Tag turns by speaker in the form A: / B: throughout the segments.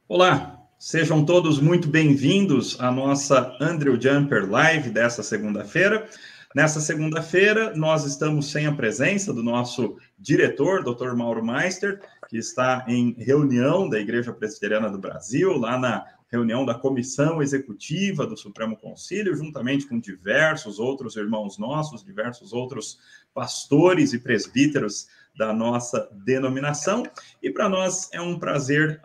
A: Olá, sejam todos muito bem-vindos à nossa Andrew Jumper Live dessa segunda-feira. Nessa segunda-feira, nós estamos sem a presença do nosso diretor, Dr. Mauro Meister, que está em reunião da Igreja Presbiteriana do Brasil, lá na reunião da Comissão Executiva do Supremo Concílio, juntamente com diversos outros irmãos nossos, diversos outros pastores e presbíteros da nossa denominação. E para nós é um prazer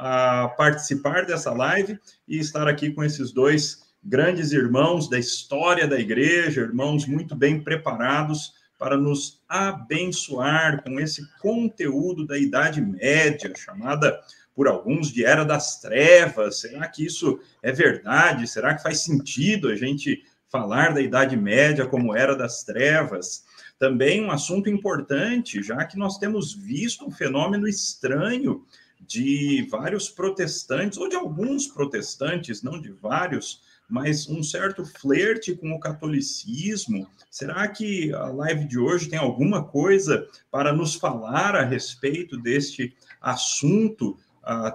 A: participar dessa live e estar aqui com esses dois grandes irmãos da história da igreja, irmãos muito bem preparados para nos abençoar com esse conteúdo da Idade Média, chamada por alguns de Era das Trevas. Será que isso é verdade? Será que faz sentido a gente falar da Idade Média como Era das Trevas? Também um assunto importante, já que nós temos visto um fenômeno estranho de vários protestantes, ou de alguns protestantes, não de vários, mas um certo flerte com o catolicismo. Será que a live de hoje tem alguma coisa para nos falar a respeito deste assunto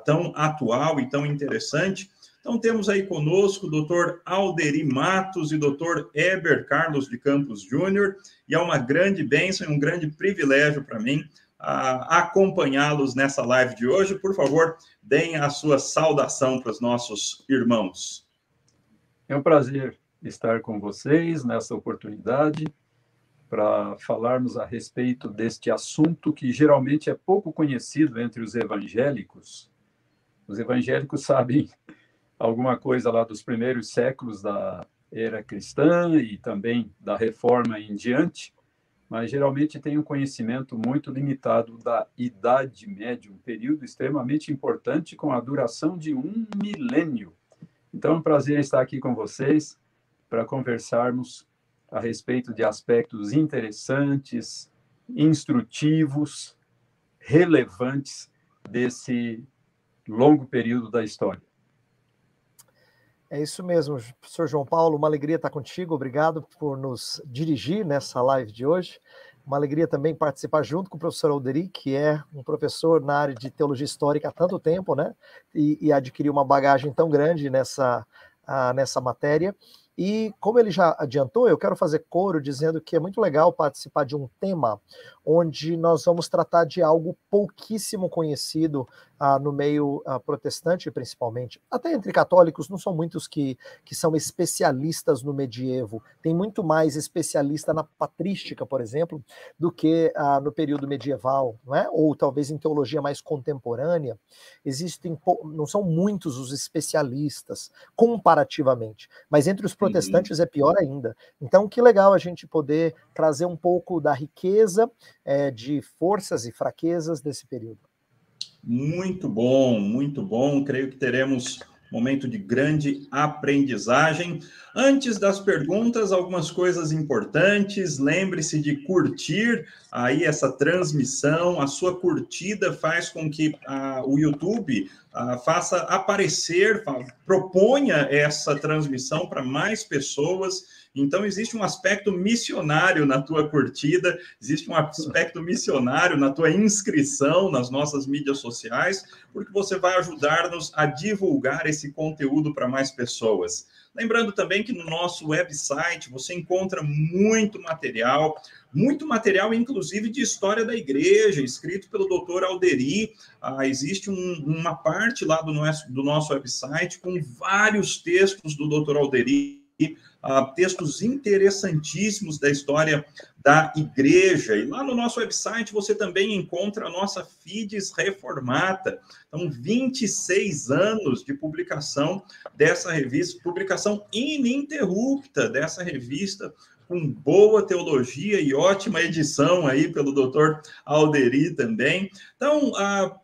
A: tão atual e tão interessante? Então, temos aí conosco o doutor Alderi Matos e o doutor Heber Carlos de Campos Júnior, e é uma grande bênção e um grande privilégio para mim acompanhá-los nessa live de hoje. Por favor, deem a sua saudação para os nossos irmãos.
B: É um prazer estar com vocês nessa oportunidade para falarmos a respeito deste assunto que geralmente é pouco conhecido entre os evangélicos. Os evangélicos sabem alguma coisa lá dos primeiros séculos da era cristã e também da Reforma em diante, mas geralmente tem um conhecimento muito limitado da Idade Média, um período extremamente importante com a duração de 1 milênio. Então, é um prazer estar aqui com vocês para conversarmos a respeito de aspectos interessantes, instrutivos, relevantes desse longo período da história.
C: É isso mesmo, professor João Paulo, uma alegria estar contigo, obrigado por nos dirigir nessa live de hoje. Uma alegria também participar junto com o professor Alderi, que é um professor na área de teologia histórica há tanto tempo, né? E adquiriu uma bagagem tão grande nessa matéria. E como ele já adiantou, eu quero fazer coro dizendo que é muito legal participar de um tema onde nós vamos tratar de algo pouquíssimo conhecido no meio protestante, principalmente. Até entre católicos, não são muitos que são especialistas no medievo. Tem muito mais especialista na patrística, por exemplo, do que no período medieval, não é? Ou talvez em teologia mais contemporânea. Não são muitos os especialistas, comparativamente. Mas entre os protestantes é pior ainda. Então, que legal a gente poder trazer um pouco da riqueza de forças e fraquezas desse período.
A: Muito bom, muito bom. Creio que teremos um momento de grande aprendizagem. Antes das perguntas, algumas coisas importantes. Lembre-se de curtir aí essa transmissão. A sua curtida faz com que o YouTube faça aparecer, proponha essa transmissão para mais pessoas. Então, existe um aspecto missionário na tua curtida, existe um aspecto missionário na tua inscrição nas nossas mídias sociais, porque você vai ajudar-nos a divulgar esse conteúdo para mais pessoas. Lembrando também que no nosso website você encontra muito material, inclusive de história da igreja, escrito pelo Dr. Alderi. Existe uma parte lá do nosso website com vários textos do Dr. Alderi, textos interessantíssimos da história da igreja. E lá no nosso website você também encontra a nossa Fides Reformata. Então, 26 anos de publicação dessa revista, publicação ininterrupta dessa revista, com boa teologia e ótima edição aí pelo Dr. Alderi também. Então,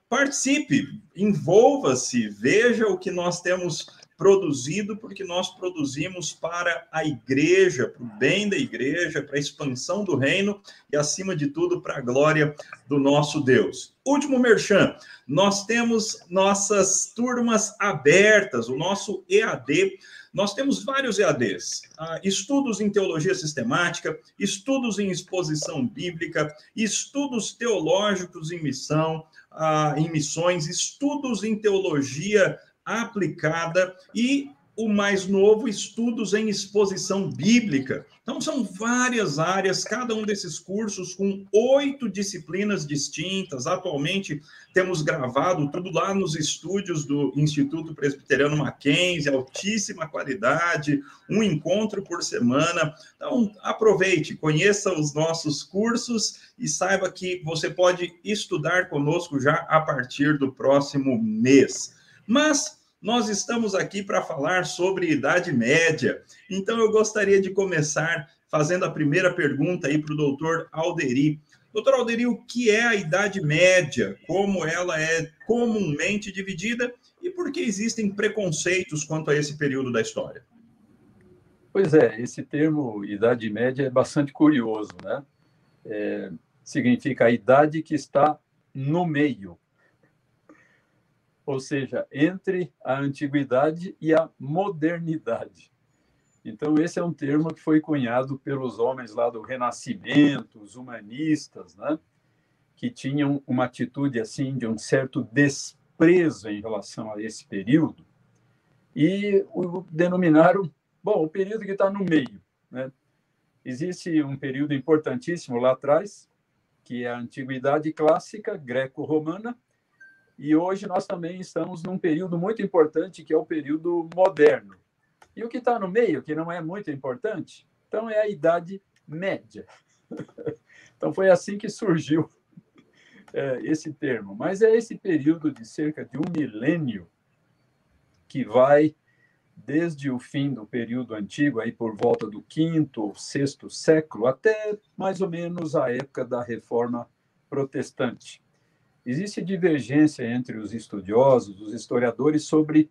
A: participe, envolva-se, veja o que nós temos produzido, porque nós produzimos para a igreja, para o bem da igreja, para a expansão do reino e, acima de tudo, para a glória do nosso Deus. Último merchan, nós temos nossas turmas abertas, o nosso EAD. Nós temos vários EADs, estudos em teologia sistemática, estudos em exposição bíblica, estudos teológicos em missão, em missões, estudos em teologia aplicada e o mais novo, estudos em exposição bíblica. Então, são várias áreas, cada um desses cursos com 8 disciplinas distintas. Atualmente, temos gravado tudo lá nos estúdios do Instituto Presbiteriano Mackenzie, altíssima qualidade, um encontro por semana. Então, aproveite, conheça os nossos cursos e saiba que você pode estudar conosco já a partir do próximo mês. Mas nós estamos aqui para falar sobre Idade Média. Então, eu gostaria de começar fazendo a primeira pergunta aí para o doutor Alderi. Doutor Alderi, o que é a Idade Média? Como ela é comumente dividida e por que existem preconceitos quanto a esse período da história?
B: Pois é, esse termo Idade Média é bastante curioso, né? Significa a idade que está no meio. Ou seja, entre a antiguidade e a modernidade. Então, esse é um termo que foi cunhado pelos homens lá do Renascimento, os humanistas, né? Que tinham uma atitude assim de um certo desprezo em relação a esse período e o denominaram, bom, o período que está no meio, né? Existe um período importantíssimo lá atrás, que é a Antiguidade Clássica, Greco-Romana, e hoje nós também estamos num período muito importante, que é o período moderno. E o que está no meio, que não é muito importante, então é a Idade Média. Então foi assim que surgiu esse termo. Mas é esse período de cerca de 1 milênio que vai desde o fim do período antigo, aí por volta do V ou VI século, até mais ou menos a época da Reforma Protestante. Existe divergência entre os estudiosos, os historiadores, sobre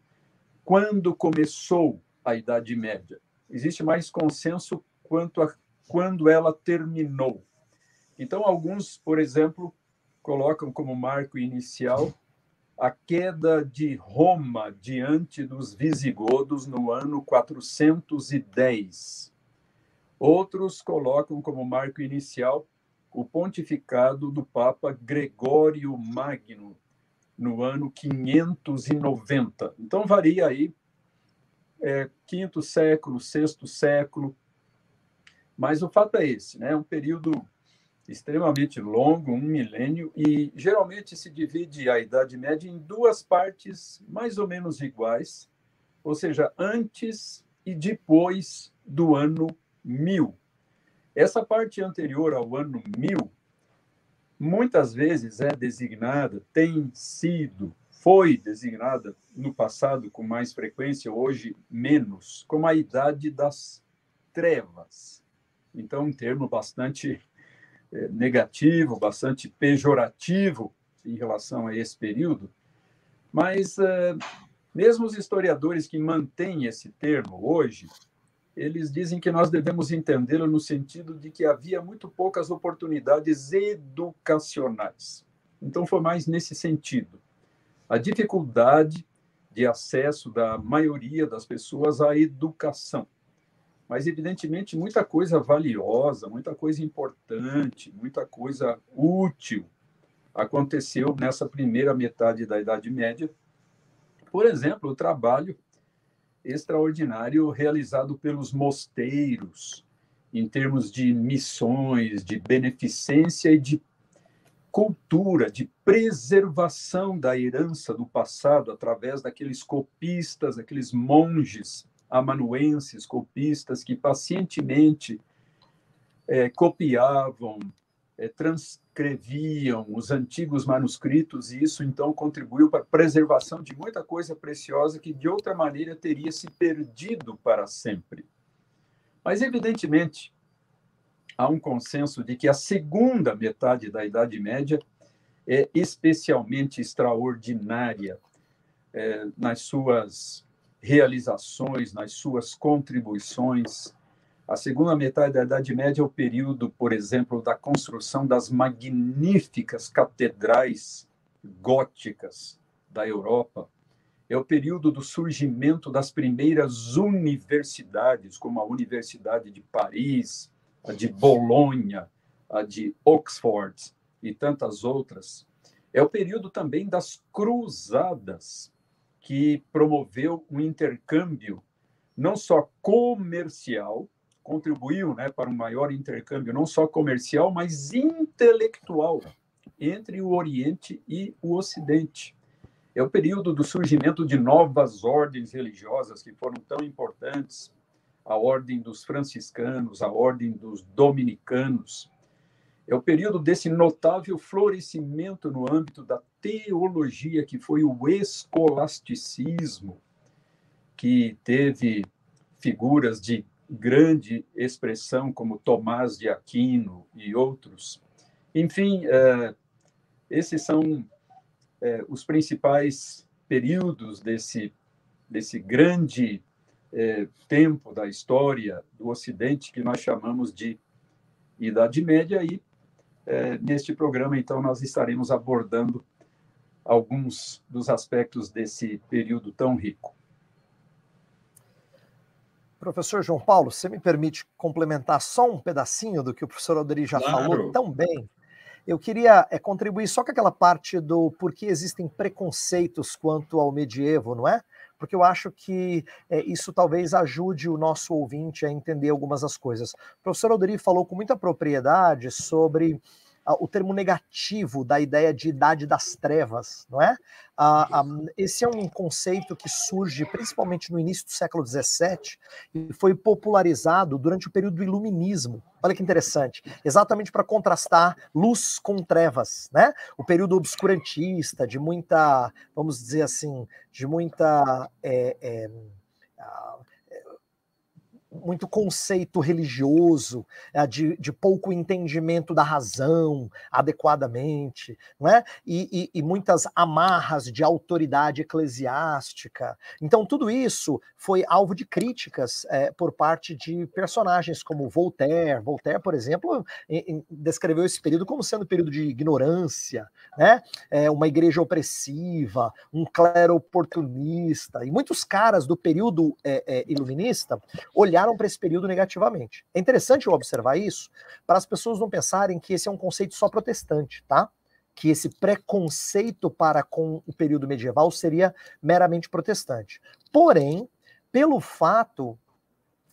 B: quando começou a Idade Média. Existe mais consenso quanto a quando ela terminou. Então, alguns, por exemplo, colocam como marco inicial a queda de Roma diante dos visigodos no ano 410. Outros colocam como marco inicial o pontificado do Papa Gregório Magno, no ano 590. Então, varia aí, quinto século, sexto século, mas o fato é esse, né? É um período extremamente longo, 1 milênio, e geralmente se divide a Idade Média em 2 partes mais ou menos iguais, ou seja, antes e depois do ano 1000. Essa parte anterior ao ano 1000, muitas vezes é designada, foi designada no passado com mais frequência, hoje menos, como a Idade das Trevas. Então, um termo bastante negativo, bastante pejorativo em relação a esse período, mas mesmo os historiadores que mantêm esse termo hoje, eles dizem que nós devemos entendê-lo no sentido de que havia muito poucas oportunidades educacionais. Então, foi mais nesse sentido. A dificuldade de acesso da maioria das pessoas à educação. Mas, evidentemente, muita coisa valiosa, muita coisa importante, muita coisa útil aconteceu nessa primeira metade da Idade Média. Por exemplo, o trabalho extraordinário realizado pelos mosteiros, em termos de missões, de beneficência e de cultura, de preservação da herança do passado através daqueles copistas, aqueles monges amanuenses, copistas, que pacientemente copiavam, transcreviam os antigos manuscritos, e isso então contribuiu para a preservação de muita coisa preciosa que de outra maneira teria se perdido para sempre. Mas, evidentemente, há um consenso de que a segunda metade da Idade Média é especialmente extraordinária nas suas realizações, nas suas contribuições. A segunda metade da Idade Média é o período, por exemplo, da construção das magníficas catedrais góticas da Europa. É o período do surgimento das primeiras universidades, como a Universidade de Paris, a de Bolonha, a de Oxford e tantas outras. É o período também das cruzadas. que promoveu um intercâmbio não só comercial, contribuiu, né, para um maior intercâmbio não só comercial, mas intelectual entre o Oriente e o Ocidente. É o período do surgimento de novas ordens religiosas que foram tão importantes, a ordem dos franciscanos, a ordem dos dominicanos. É o período desse notável florescimento no âmbito da teologia, que foi o escolasticismo, que teve figuras de grande expressão como Tomás de Aquino e outros. Enfim, esses são os principais períodos desse grande tempo da história do Ocidente que nós chamamos de Idade Média, e neste programa, então, nós estaremos abordando alguns dos aspectos desse período tão rico.
C: Professor João Paulo, você me permite complementar só um pedacinho do que o professor Alderi já falou tão bem? Eu queria contribuir só com aquela parte do porquê existem preconceitos quanto ao medievo, não é? Porque eu acho que isso talvez ajude o nosso ouvinte a entender algumas das coisas. O professor Alderi falou com muita propriedade sobre o termo negativo da ideia de Idade das Trevas, não é? Esse é um conceito que surge principalmente no início do século XVII e foi popularizado durante o período do Iluminismo. Olha que interessante, exatamente para contrastar luz com trevas, né? O período obscurantista, de muita, vamos dizer assim, de muita muito conceito religioso, de pouco entendimento da razão adequadamente, não é? E muitas amarras de autoridade eclesiástica. Então, tudo isso foi alvo de críticas por parte de personagens como Voltaire. Voltaire, por exemplo, descreveu esse período como sendo um período de ignorância, né? Uma igreja opressiva, um clero oportunista, e muitos caras do período iluminista olharam para esse período negativamente. É interessante eu observar isso para as pessoas não pensarem que esse é um conceito só protestante, tá? Que esse preconceito para com o período medieval seria meramente protestante. Porém, pelo fato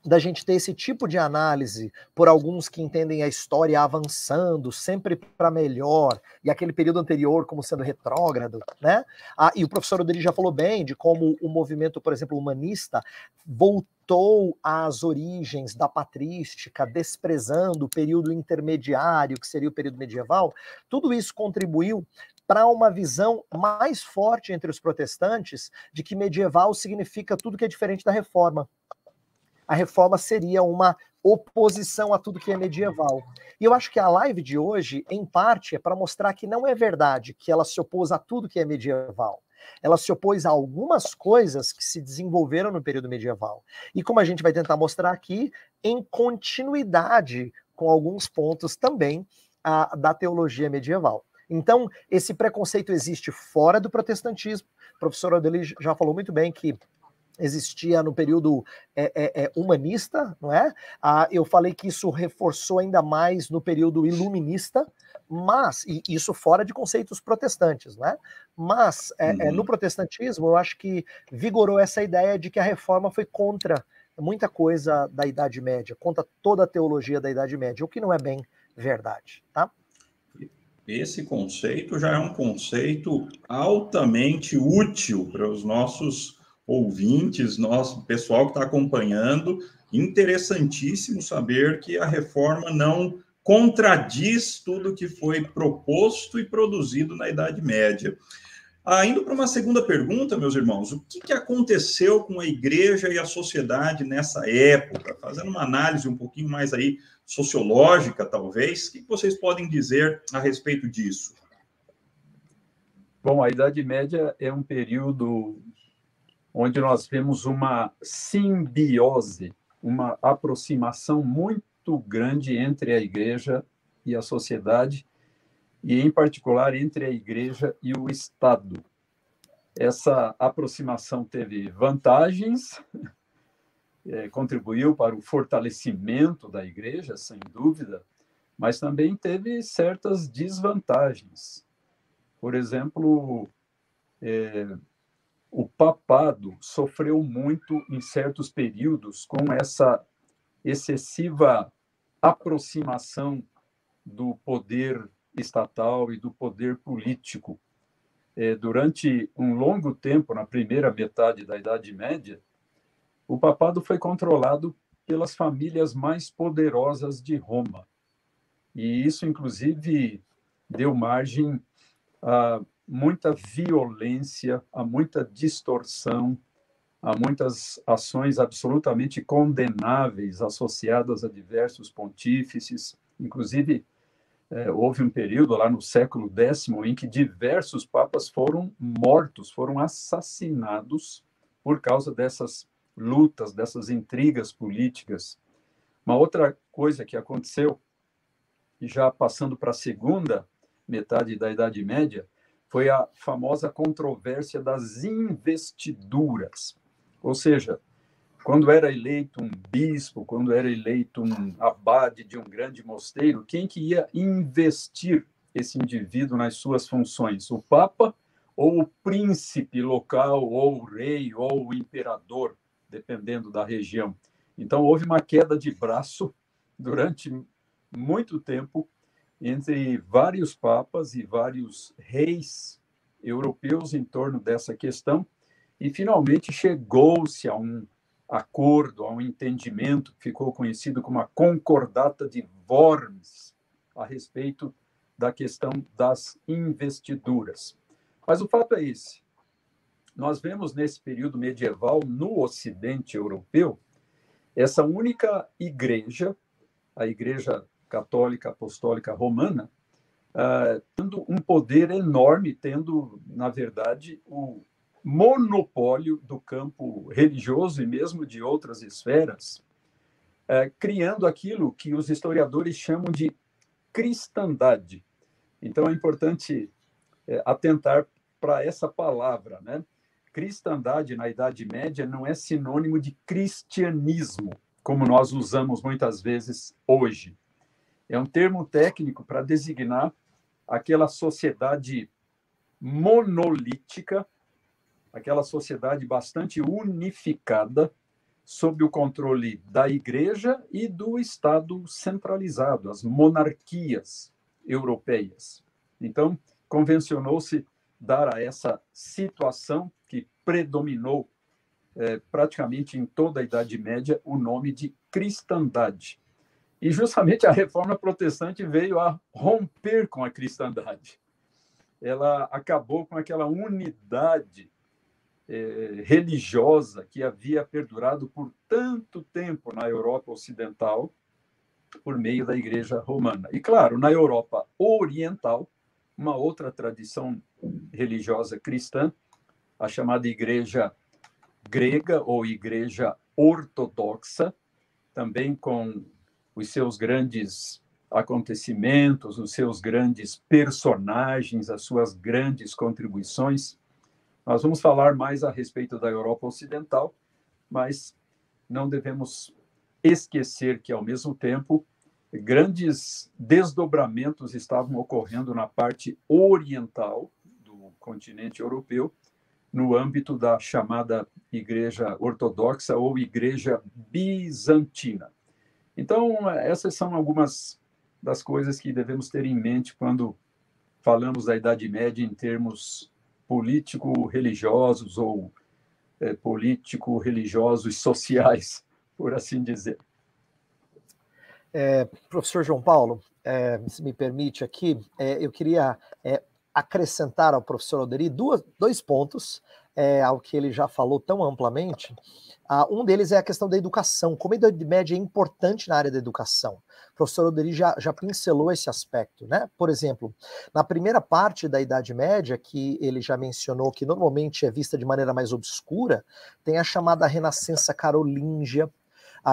C: da gente ter esse tipo de análise por alguns que entendem a história avançando sempre para melhor, e aquele período anterior como sendo retrógrado, né? E o professor Alderi já falou bem de como o movimento, por exemplo, humanista voltou às origens da patrística, desprezando o período intermediário, que seria o período medieval. Tudo isso contribuiu para uma visão mais forte entre os protestantes de que medieval significa tudo que é diferente da reforma. A reforma seria uma oposição a tudo que é medieval. E eu acho que a live de hoje, em parte, é para mostrar que não é verdade que ela se opôs a tudo que é medieval. Ela se opôs a algumas coisas que se desenvolveram no período medieval. E como a gente vai tentar mostrar aqui, em continuidade com alguns pontos também da teologia medieval. Então, esse preconceito existe fora do protestantismo. O professor Alderi já falou muito bem que existia no período humanista, não é? Eu falei que isso reforçou ainda mais no período iluminista, mas, e isso fora de conceitos protestantes, não é? Mas, no protestantismo, eu acho que vigorou essa ideia de que a reforma foi contra muita coisa da Idade Média, contra toda a teologia da Idade Média, o que não é bem verdade, tá?
A: Esse conceito já é um conceito altamente útil para os nossos ouvintes, nosso pessoal que está acompanhando. Interessantíssimo saber que a reforma não contradiz tudo que foi proposto e produzido na Idade Média. Indo para uma segunda pergunta, meus irmãos, o que aconteceu com a igreja e a sociedade nessa época? Fazendo uma análise um pouquinho mais aí sociológica, talvez, o que vocês podem dizer a respeito disso?
B: Bom, a Idade Média é um período onde nós vemos uma simbiose, uma aproximação muito grande entre a igreja e a sociedade, e, em particular, entre a igreja e o Estado. Essa aproximação teve vantagens, contribuiu para o fortalecimento da igreja, sem dúvida, mas também teve certas desvantagens. Por exemplo, o papado sofreu muito em certos períodos com essa excessiva aproximação do poder estatal e do poder político. Durante um longo tempo, na primeira metade da Idade Média, o papado foi controlado pelas famílias mais poderosas de Roma. E isso, inclusive, deu margem a muita violência, a muita distorção, a muitas ações absolutamente condenáveis associadas a diversos pontífices. Inclusive, houve um período lá no século X em que diversos papas foram mortos, foram assassinados por causa dessas lutas, dessas intrigas políticas. Uma outra coisa que aconteceu, já passando para a segunda metade da Idade Média, foi a famosa controvérsia das investiduras. Ou seja, quando era eleito um bispo, quando era eleito um abade de um grande mosteiro, quem que ia investir esse indivíduo nas suas funções? O papa ou o príncipe local, ou o rei, ou o imperador, dependendo da região. Então, houve uma queda de braço durante muito tempo entre vários papas e vários reis europeus em torno dessa questão, e finalmente chegou-se a um acordo, a um entendimento que ficou conhecido como a Concordata de Worms, a respeito da questão das investiduras. Mas o fato é esse: nós vemos nesse período medieval, no Ocidente europeu, essa única igreja, a Igreja Católica Apostólica Romana, tendo um poder enorme, tendo, na verdade, o monopólio do campo religioso e mesmo de outras esferas, criando aquilo que os historiadores chamam de cristandade. Então, é importante atentar para essa palavra, né? Cristandade, na Idade Média, não é sinônimo de cristianismo, como nós usamos muitas vezes hoje. É um termo técnico para designar aquela sociedade monolítica, aquela sociedade bastante unificada, sob o controle da Igreja e do Estado centralizado, as monarquias europeias. Então, convencionou-se dar a essa situação que predominou praticamente em toda a Idade Média o nome de cristandade. E justamente a Reforma Protestante veio a romper com a cristandade. Ela acabou com aquela unidade religiosa que havia perdurado por tanto tempo na Europa Ocidental por meio da Igreja Romana. E, claro, na Europa Oriental, uma outra tradição religiosa cristã, a chamada Igreja Grega ou Igreja Ortodoxa, também com os seus grandes acontecimentos, os seus grandes personagens, as suas grandes contribuições. Nós vamos falar mais a respeito da Europa Ocidental, mas não devemos esquecer que, ao mesmo tempo, grandes desdobramentos estavam ocorrendo na parte oriental do continente europeu, no âmbito da chamada Igreja Ortodoxa ou Igreja Bizantina. Então, essas são algumas das coisas que devemos ter em mente quando falamos da Idade Média em termos político-religiosos ou político-religiosos sociais, por assim dizer.
C: Professor João Paulo, se me permite aqui, eu queria acrescentar ao professor Alderi dois pontos ao que ele já falou tão amplamente. Um deles é a questão da educação, como a Idade Média é importante na área da educação. O professor Alderi já pincelou esse aspecto, né? Por exemplo, na primeira parte da Idade Média, que ele já mencionou que normalmente é vista de maneira mais obscura, tem a chamada Renascença Carolíngia.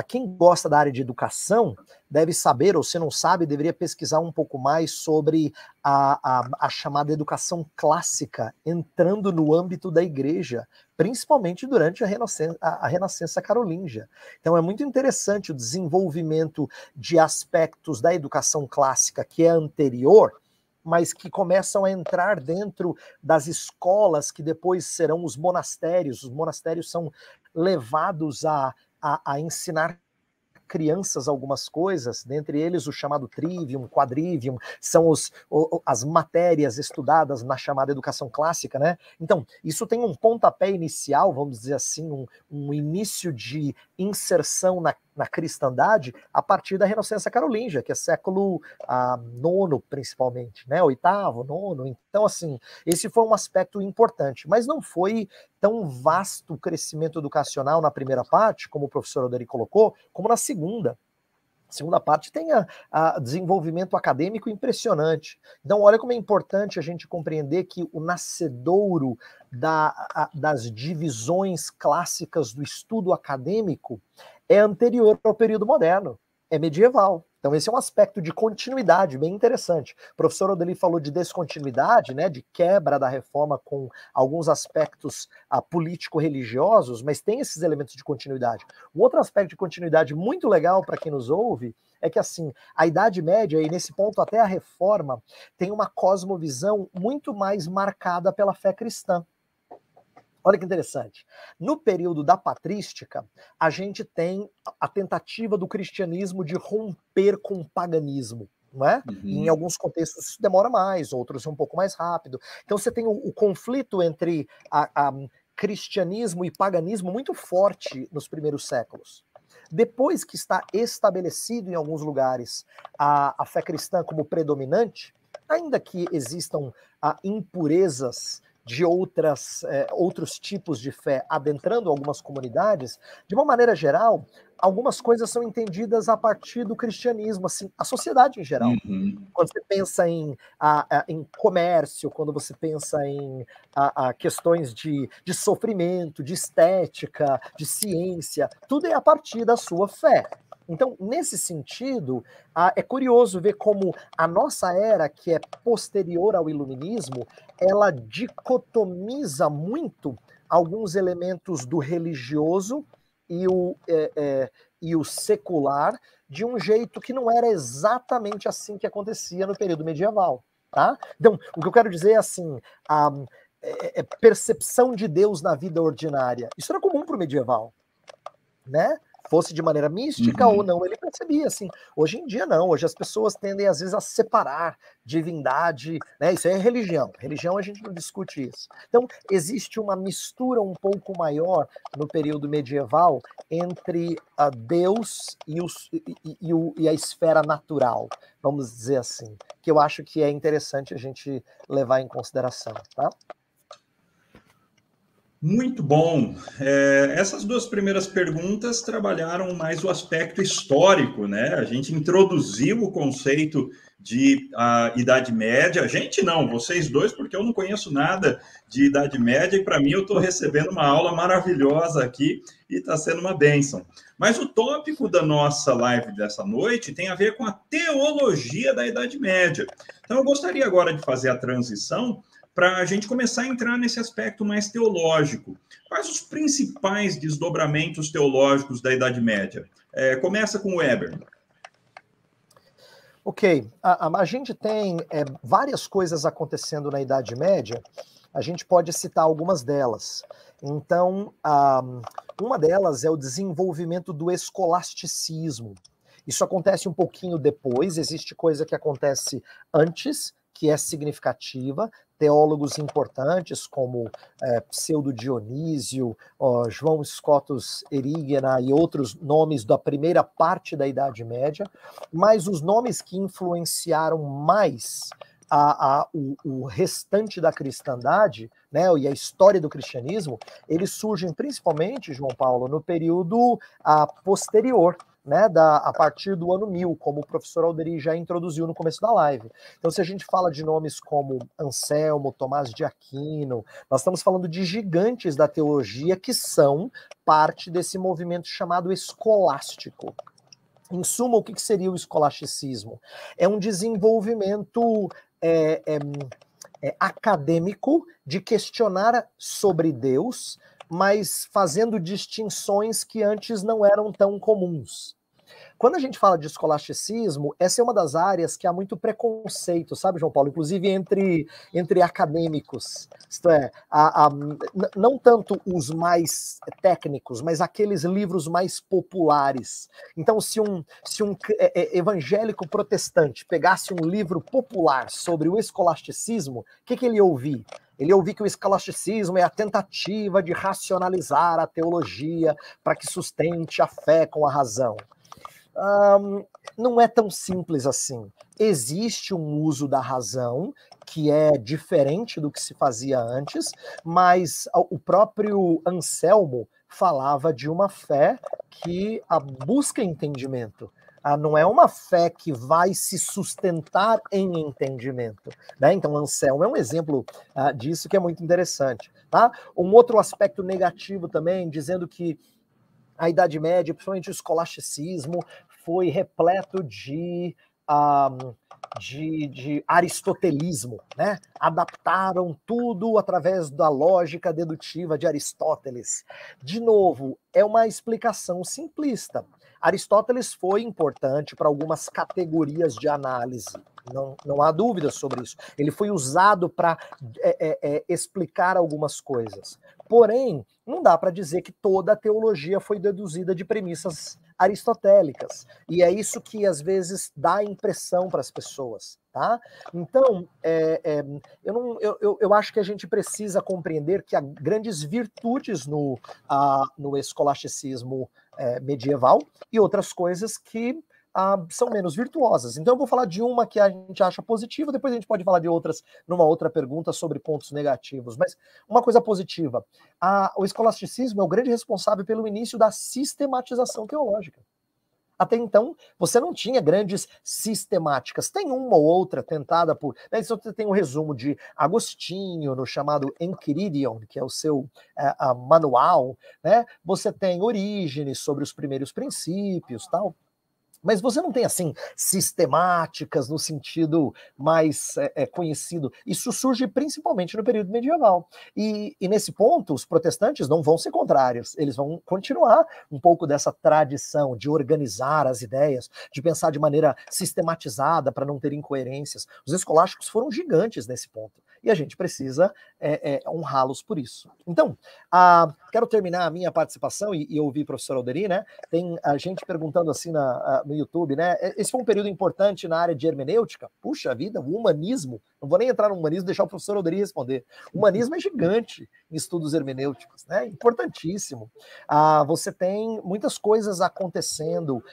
C: Quem gosta da área de educação deve saber, ou se não sabe, deveria pesquisar um pouco mais sobre a chamada educação clássica entrando no âmbito da igreja, principalmente durante a Renascença Carolíngia. Então é muito interessante o desenvolvimento de aspectos da educação clássica que é anterior mas que começam a entrar dentro das escolas que depois serão os monastérios. Os monastérios são levados a ensinar crianças algumas coisas, dentre eles o chamado trivium, quadrivium, são as matérias estudadas na chamada educação clássica, né? Então, isso tem um pontapé inicial, vamos dizer assim, um início de inserção na cristandade a partir da Renascença Carolíngia, que é século IX, principalmente, né? Oitavo, nono. Então, assim, esse foi um aspecto importante, mas não foi tão vasto o crescimento educacional na primeira parte, como o professor Alderi colocou, como na segunda. A segunda parte tem a desenvolvimento acadêmico impressionante. Então, olha como é importante a gente compreender que o nascedouro das divisões clássicas do estudo acadêmico é anterior ao período moderno, é medieval. Então, esse é um aspecto de continuidade bem interessante. O professor Alderi falou de descontinuidade, né, de quebra da reforma com alguns aspectos político-religiosos, mas tem esses elementos de continuidade. Um outro aspecto de continuidade muito legal para quem nos ouve é que, assim, a Idade Média, e nesse ponto até a reforma, tem uma cosmovisão muito mais marcada pela fé cristã. Olha que interessante. No período da patrística, a gente tem a tentativa do cristianismo de romper com o paganismo, não é?
A: Uhum.
C: Em alguns contextos isso demora mais, outros um pouco mais rápido. Então você tem o conflito entre cristianismo e paganismo muito forte nos primeiros séculos. Depois que está estabelecido em alguns lugares a fé cristã como predominante, ainda que existam impurezas de outros tipos de fé adentrando algumas comunidades, de uma maneira geral, algumas coisas são entendidas a partir do cristianismo, assim, a sociedade em geral.
A: Uhum.
C: Quando você pensa em comércio, quando você pensa em questões de sofrimento, de estética, de ciência, tudo é a partir da sua fé. Então, nesse sentido, é curioso ver como a nossa era, que é posterior ao iluminismo, ela dicotomiza muito alguns elementos do religioso e o secular de um jeito que não era exatamente assim que acontecia no período medieval, tá? Então, o que eu quero dizer é assim, percepção de Deus na vida ordinária. Isso era comum para o medieval, né? Fosse de maneira mística ou não, ele percebia, assim. Hoje em dia, não. Hoje as pessoas tendem, às vezes, a separar divindade, né? Isso é religião. Religião, a gente não discute isso. Então, existe uma mistura um pouco maior no período medieval entre Deus e a esfera natural, vamos dizer assim, que eu acho que é interessante a gente levar em consideração, tá?
A: Muito bom. Essas duas primeiras perguntas trabalharam mais o aspecto histórico, né? A gente introduziu o conceito de Idade Média. A gente não, vocês dois, porque eu não conheço nada de Idade Média e para mim eu estou recebendo uma aula maravilhosa aqui e está sendo uma bênção. Mas o tópico da nossa live dessa noite tem a ver com a teologia da Idade Média. Então eu gostaria agora de fazer a transição para a gente começar a entrar nesse aspecto mais teológico. Quais os principais desdobramentos teológicos da Idade Média? Começa com o Weber.
C: Ok, a gente tem várias coisas acontecendo na Idade Média, a gente pode citar algumas delas. Então, uma delas é o desenvolvimento do escolasticismo. Isso acontece um pouquinho depois, existe coisa que acontece antes, que é significativa, teólogos importantes como Pseudo Dionísio, João Scotus Erigena e outros nomes da primeira parte da Idade Média, mas os nomes que influenciaram mais o restante da cristandade, né, e a história do cristianismo, eles surgem principalmente, João Paulo, no período posterior, né, a partir do ano 1000, como o professor Alderi já introduziu no começo da live. Então, se a gente fala de nomes como Anselmo, Tomás de Aquino, nós estamos falando de gigantes da teologia que são parte desse movimento chamado escolástico. Em suma, o que seria o escolasticismo? É um desenvolvimento acadêmico de questionar sobre Deus, mas fazendo distinções que antes não eram tão comuns. quando a gente fala de escolasticismo, essa é uma das áreas que há muito preconceito, sabe, João Paulo? Inclusive entre acadêmicos. Isto é, não tanto os mais técnicos, mas aqueles livros mais populares. Então, se um evangélico protestante pegasse um livro popular sobre o escolasticismo, o que ele ia ouvir? Ele ia ouvir que o escolasticismo é a tentativa de racionalizar a teologia para que sustente a fé com a razão. Não é tão simples assim. Existe um uso da razão que é diferente do que se fazia antes, mas o próprio Anselmo falava de uma fé que busca entendimento. Não é uma fé que vai se sustentar em entendimento. Né? Então, Anselmo é um exemplo disso que é muito interessante. Tá? Um outro aspecto negativo também, dizendo que a Idade Média, principalmente o escolasticismo, foi repleto de aristotelismo, né? Adaptaram tudo através da lógica dedutiva de Aristóteles. De novo, é uma explicação simplista. Aristóteles foi importante para algumas categorias de análise, não há dúvida sobre isso. Ele foi usado para explicar algumas coisas. Porém, não dá para dizer que toda a teologia foi deduzida de premissas aristotélicas. E é isso que, às vezes, dá impressão para as pessoas. Tá? Então, eu acho que a gente precisa compreender que há grandes virtudes no escolasticismo medieval e outras coisas que são menos virtuosas. Então eu vou falar de uma que a gente acha positiva, depois a gente pode falar de outras numa outra pergunta sobre pontos negativos. Mas uma coisa positiva, o escolasticismo é o grande responsável pelo início da sistematização teológica. Até então, você não tinha grandes sistemáticas. Tem uma ou outra tentada por... Então, você tem um resumo de Agostinho, no chamado Enchiridion, que é o seu manual. Né? Você tem Orígenes sobre os primeiros princípios, tal. Mas você não tem, assim, sistemáticas no sentido mais conhecido. Isso surge principalmente no período medieval. E nesse ponto, os protestantes não vão ser contrários. Eles vão continuar um pouco dessa tradição de organizar as ideias, de pensar de maneira sistematizada para não ter incoerências. Os escolásticos foram gigantes nesse ponto. E a gente precisa honrá-los por isso. Então, quero terminar a minha participação e ouvir o professor Alderi, né? Tem a gente perguntando assim no YouTube, né? Esse foi um período importante na área de hermenêutica. Puxa vida, o humanismo. Não vou nem entrar no humanismo, deixar o professor Alderi responder. O humanismo é gigante em estudos hermenêuticos, né? Importantíssimo. Você tem muitas coisas acontecendo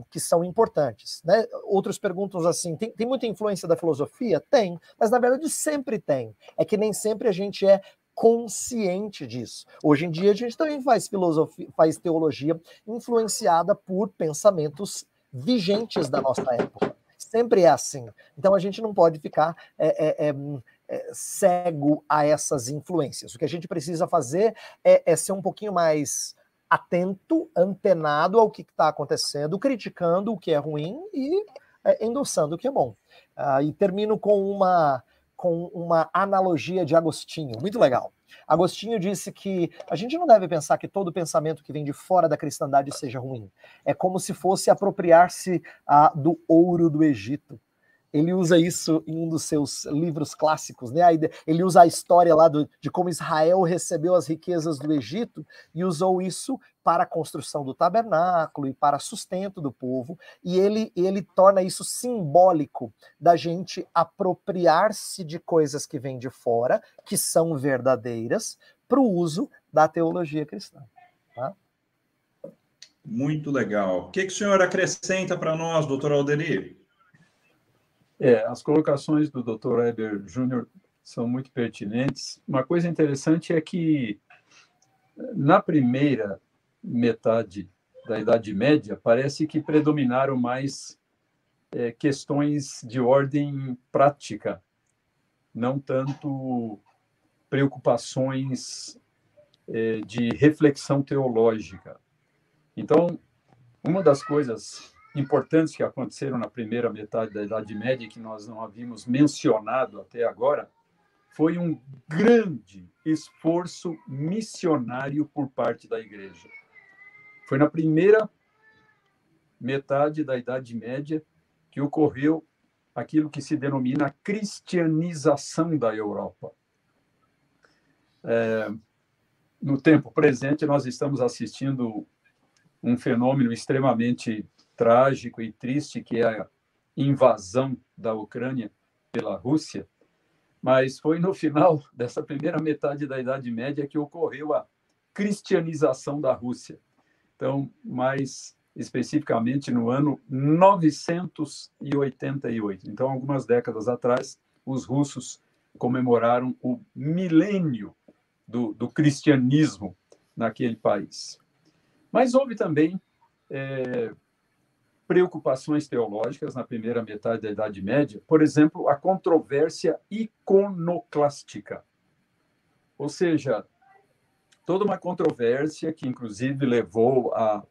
C: que são importantes, né? Outros perguntam assim, tem muita influência da filosofia? Tem, mas na verdade sempre tem. É que nem sempre a gente é consciente disso. Hoje em dia a gente também faz filosofia, faz teologia influenciada por pensamentos vigentes da nossa época. Sempre é assim. Então a gente não pode ficar cego a essas influências. O que a gente precisa fazer é ser um pouquinho mais atento, antenado ao que está acontecendo, criticando o que é ruim e endossando o que é bom. E termino com uma analogia de Agostinho, muito legal. Agostinho disse que a gente não deve pensar que todo pensamento que vem de fora da cristandade seja ruim. É como se fosse apropriar-se do ouro do Egito. Ele usa isso em um dos seus livros clássicos, né? Ele usa a história lá de como Israel recebeu as riquezas do Egito e usou isso para a construção do tabernáculo e para sustento do povo, e ele torna isso simbólico da gente apropriar-se de coisas que vêm de fora, que são verdadeiras, para o uso da teologia cristã. Tá?
A: Muito legal. O que o senhor acrescenta para nós, doutor Alderi?
B: As colocações do Dr. Eber Júnior são muito pertinentes. Uma coisa interessante é que, na primeira metade da Idade Média, parece que predominaram mais questões de ordem prática, não tanto preocupações de reflexão teológica. Então, uma das coisas importantes que aconteceram na primeira metade da Idade Média, que nós não havíamos mencionado até agora, foi um grande esforço missionário por parte da Igreja. Foi na primeira metade da Idade Média, que ocorreu aquilo que se denomina a cristianização da Europa. No tempo presente, nós estamos assistindo um fenômeno extremamente trágico e triste, que é a invasão da Ucrânia pela Rússia, mas foi no final dessa primeira metade da Idade Média que ocorreu a cristianização da Rússia. Então, mais especificamente no ano 988. Então, algumas décadas atrás, os russos comemoraram o milênio do cristianismo naquele país. Mas houve também preocupações teológicas na primeira metade da Idade Média, por exemplo, a controvérsia iconoclástica, ou seja, toda uma controvérsia que, inclusive, levou à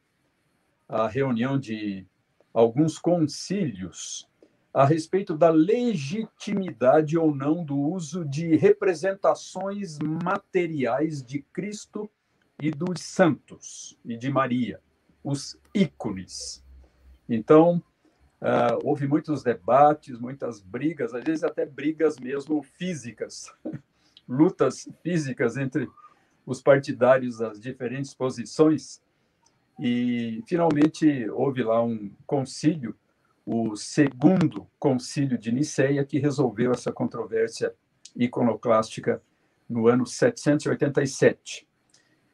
B: reunião de alguns concílios a respeito da legitimidade ou não do uso de representações materiais de Cristo e dos santos e de Maria, os ícones. Então, houve muitos debates, muitas brigas, às vezes até brigas mesmo físicas, lutas físicas entre os partidários das diferentes posições, e finalmente houve lá um concílio, o segundo concílio de Niceia, que resolveu essa controvérsia iconoclástica no ano 787.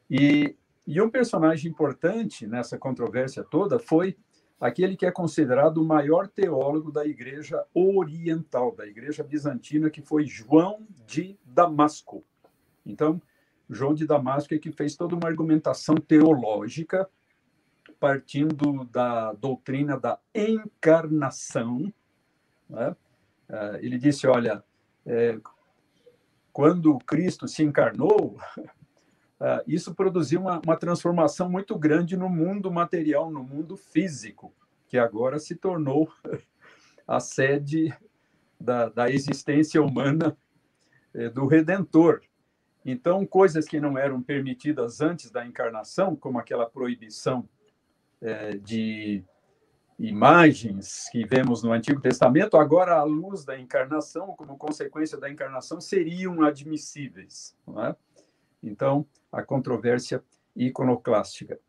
B: E um personagem importante nessa controvérsia toda foi aquele que é considerado o maior teólogo da Igreja Oriental, da Igreja Bizantina, que foi João de Damasco. Então, João de Damasco é que fez toda uma argumentação teológica partindo da doutrina da encarnação, né? Ele disse, olha, quando Cristo se encarnou, isso produziu uma transformação muito grande no mundo material, no mundo físico, que agora se tornou a sede da existência humana do Redentor. Então, coisas que não eram permitidas antes da encarnação, como aquela proibição de imagens que vemos no Antigo Testamento, agora, à luz da encarnação, como consequência da encarnação, seriam admissíveis, não é? Então, a controvérsia iconoclástica.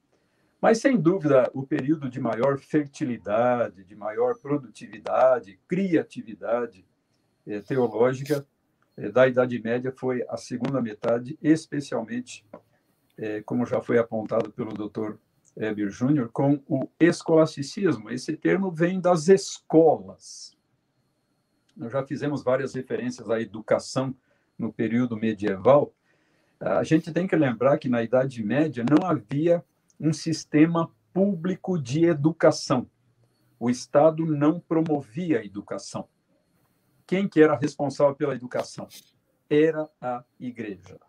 B: Mas, sem dúvida, o período de maior fertilidade, de maior produtividade, criatividade teológica da Idade Média foi a segunda metade, especialmente, como já foi apontado pelo Dr. Heber Júnior, com o escolasticismo. Esse termo vem das escolas. Nós já fizemos várias referências à educação no período medieval. A gente tem que lembrar que na Idade Média não havia um sistema público de educação. O Estado não promovia a educação. Quem que era responsável pela educação? Era a Igreja.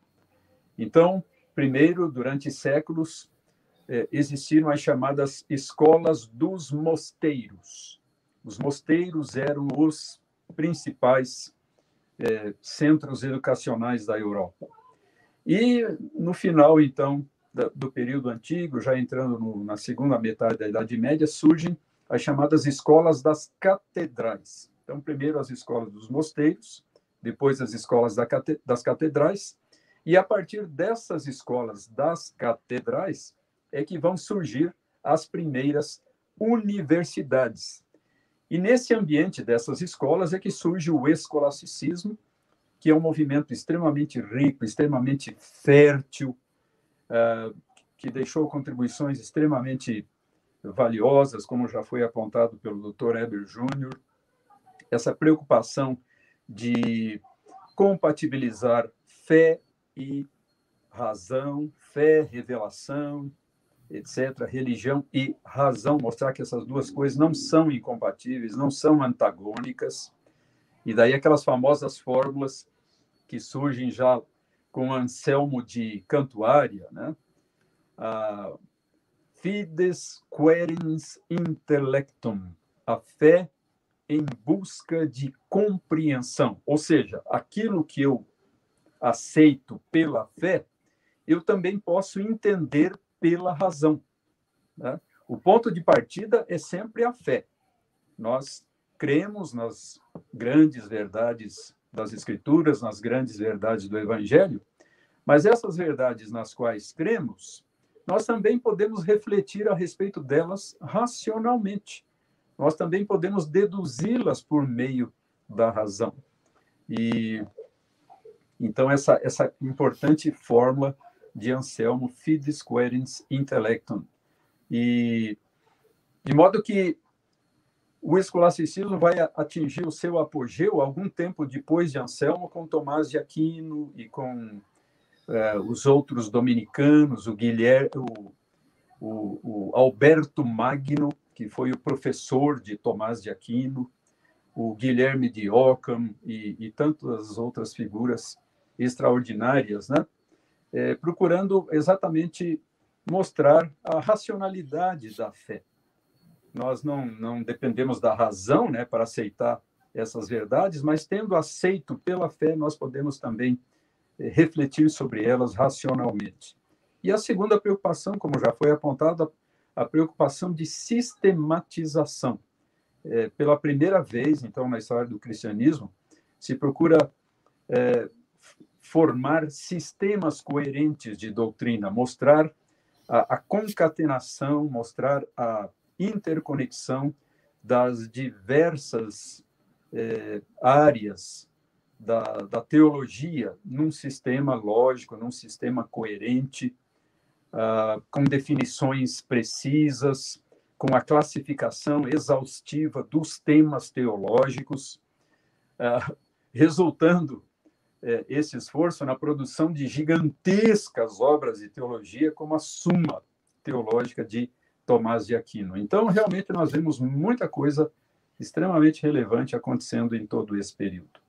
B: Então, primeiro, durante séculos, existiram as chamadas escolas dos mosteiros. Os mosteiros eram os principais centros educacionais da Europa. E, no final, então, do período antigo, já entrando na segunda metade da Idade Média, surgem as chamadas escolas das catedrais. Então, primeiro as escolas dos mosteiros, depois as escolas das catedrais, e a partir dessas escolas das catedrais é que vão surgir as primeiras universidades. E nesse ambiente dessas escolas é que surge o escolasticismo, que é um movimento extremamente rico, extremamente fértil, que deixou contribuições extremamente valiosas, como já foi apontado pelo Dr. Heber Júnior, essa preocupação de compatibilizar fé e razão, fé, revelação, etc., religião e razão, mostrar que essas duas coisas não são incompatíveis, não são antagônicas. E daí aquelas famosas fórmulas que surgem já com Anselmo de Cantuária, né? Fides querens intellectum, a fé em busca de compreensão, ou seja, aquilo que eu aceito pela fé, eu também posso entender pela razão, né? O ponto de partida é sempre a fé. Nós cremos nas grandes verdades das Escrituras, nas grandes verdades do Evangelho, mas essas verdades nas quais cremos, nós também podemos refletir a respeito delas racionalmente. Nós também podemos deduzi-las por meio da razão. E então essa importante fórmula de Anselmo, Fides Quaerens Intellectum. E de modo que o escolasticismo vai atingir o seu apogeu algum tempo depois de Anselmo, com Tomás de Aquino e com os outros dominicanos, o Alberto Magno, que foi o professor de Tomás de Aquino, o Guilherme de Ockham e tantas outras figuras extraordinárias, né? Procurando exatamente mostrar a racionalidade da fé. Nós não dependemos da razão, né, para aceitar essas verdades, mas tendo aceito pela fé, nós podemos também refletir sobre elas racionalmente. E a segunda preocupação, como já foi apontado, a preocupação de sistematização. Pela primeira vez, então, na história do cristianismo, se procura formar sistemas coerentes de doutrina, mostrar a concatenação, mostrar a interconexão das diversas áreas da teologia num sistema lógico, num sistema coerente, com definições precisas, com a classificação exaustiva dos temas teológicos, resultando esse esforço na produção de gigantescas obras de teologia, como a Suma Teológica de Tomás de Aquino. Então, realmente, nós vemos muita coisa extremamente relevante acontecendo em todo esse período.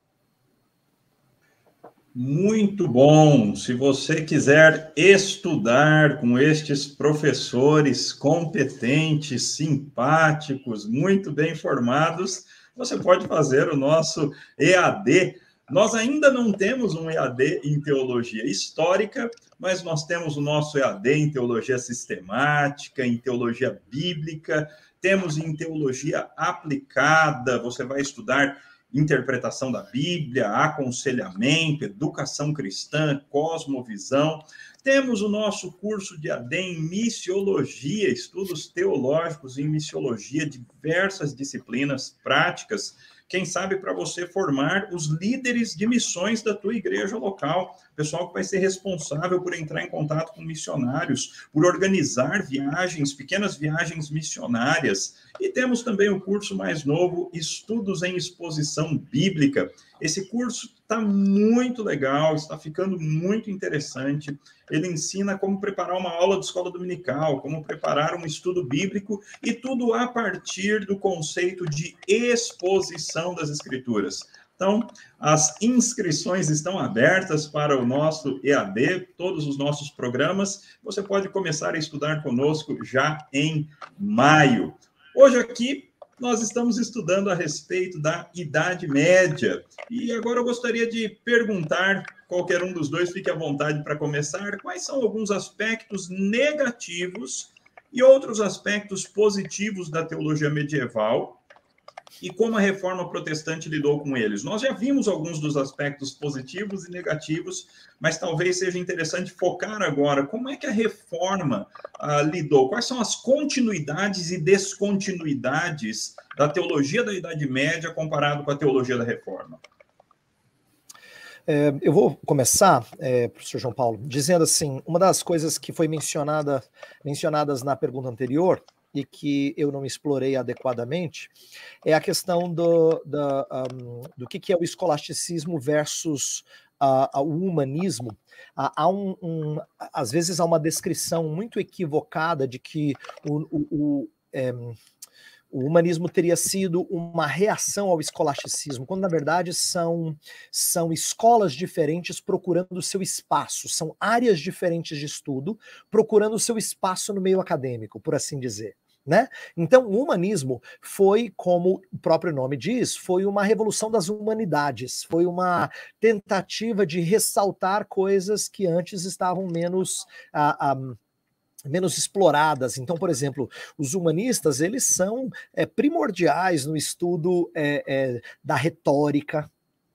A: Muito bom! Se você quiser estudar com estes professores competentes, simpáticos, muito bem formados, você pode fazer o nosso EAD. Nós ainda não temos um EAD em teologia histórica, mas nós temos o nosso EAD em teologia sistemática, em teologia bíblica, temos em teologia aplicada, você vai estudar interpretação da Bíblia, aconselhamento, educação cristã, cosmovisão. Temos o nosso curso de EAD em missiologia, estudos teológicos em missiologia, diversas disciplinas práticas, quem sabe para você formar os líderes de missões da tua igreja local, pessoal que vai ser responsável por entrar em contato com missionários, por organizar viagens, pequenas viagens missionárias. E temos também o curso mais novo, Estudos em Exposição Bíblica. Esse curso está muito legal, está ficando muito interessante. Ele ensina como preparar uma aula de escola dominical, como preparar um estudo bíblico, e tudo a partir do conceito de exposição das Escrituras. Então, as inscrições estão abertas para o nosso EAD, todos os nossos programas. Você pode começar a estudar conosco já em maio. Hoje aqui, nós estamos estudando a respeito da Idade Média. E agora eu gostaria de perguntar, qualquer um dos dois, fique à vontade para começar, quais são alguns aspectos negativos e outros aspectos positivos da teologia medieval e como a Reforma Protestante lidou com eles. Nós já vimos alguns dos aspectos positivos e negativos, mas talvez seja interessante focar agora como é que a Reforma lidou, quais são as continuidades e descontinuidades da teologia da Idade Média comparado com a teologia da Reforma.
C: Eu vou começar, professor João Paulo, dizendo assim, uma das coisas que foi mencionadas na pergunta anterior e que eu não explorei adequadamente é a questão do que é o escolasticismo versus o humanismo. Às vezes há uma descrição muito equivocada de que o humanismo teria sido uma reação ao escolasticismo, quando na verdade são escolas diferentes procurando o seu espaço, são áreas diferentes de estudo procurando o seu espaço no meio acadêmico, por assim dizer. Né? Então, o humanismo foi, como o próprio nome diz, foi uma revolução das humanidades, foi uma tentativa de ressaltar coisas que antes estavam menos menos exploradas. Então, por exemplo, os humanistas, eles são primordiais no estudo da retórica,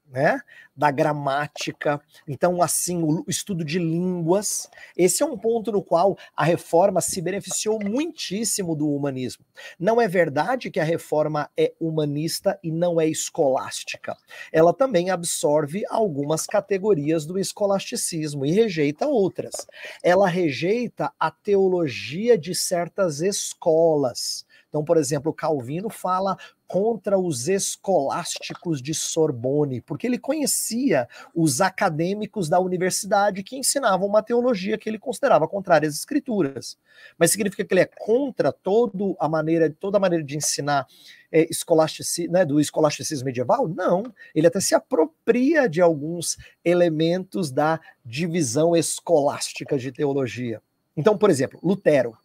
C: né? Da gramática. Então, assim, o estudo de línguas. Esse é um ponto no qual a reforma se beneficiou muitíssimo do humanismo. Não é verdade que a reforma é humanista e não é escolástica. Ela também absorve algumas categorias do escolasticismo e rejeita outras. Ela rejeita a teologia de certas escolas. Então, por exemplo, Calvino fala contra os escolásticos de Sorbonne, porque ele conhecia os acadêmicos da universidade que ensinavam uma teologia que ele considerava contrária às escrituras. Mas significa que ele é contra toda a maneira de ensinar do escolasticismo medieval? Não. Ele até se apropria de alguns elementos da divisão escolástica de teologia. Então, por exemplo, Lutero.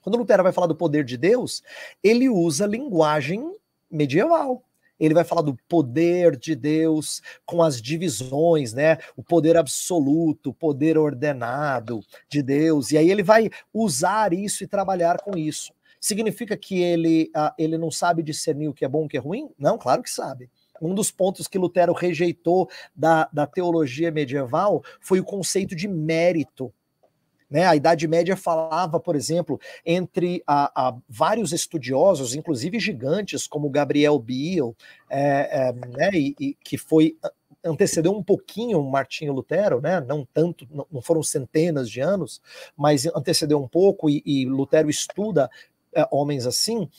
C: Quando Lutero vai falar do poder de Deus, ele usa linguagem medieval. Ele vai falar do poder de Deus com as divisões, né? O poder absoluto, o poder ordenado de Deus. E aí ele vai usar isso e trabalhar com isso. Significa que ele não sabe discernir o que é bom e o que é ruim? Não, claro que sabe. Um dos pontos que Lutero rejeitou da teologia medieval foi o conceito de mérito. Né, a Idade Média falava, por exemplo, entre vários estudiosos, inclusive gigantes, como Gabriel Biel, né, que antecedeu um pouquinho Martinho Lutero, né, não tanto, não foram centenas de anos, mas antecedeu um pouco, e Lutero estuda homens assim.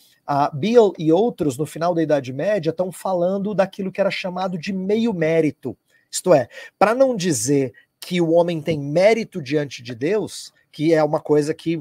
C: Biel e outros, no final da Idade Média, estão falando daquilo que era chamado de meio mérito. Isto é, para não dizer que o homem tem mérito diante de Deus, que é uma coisa que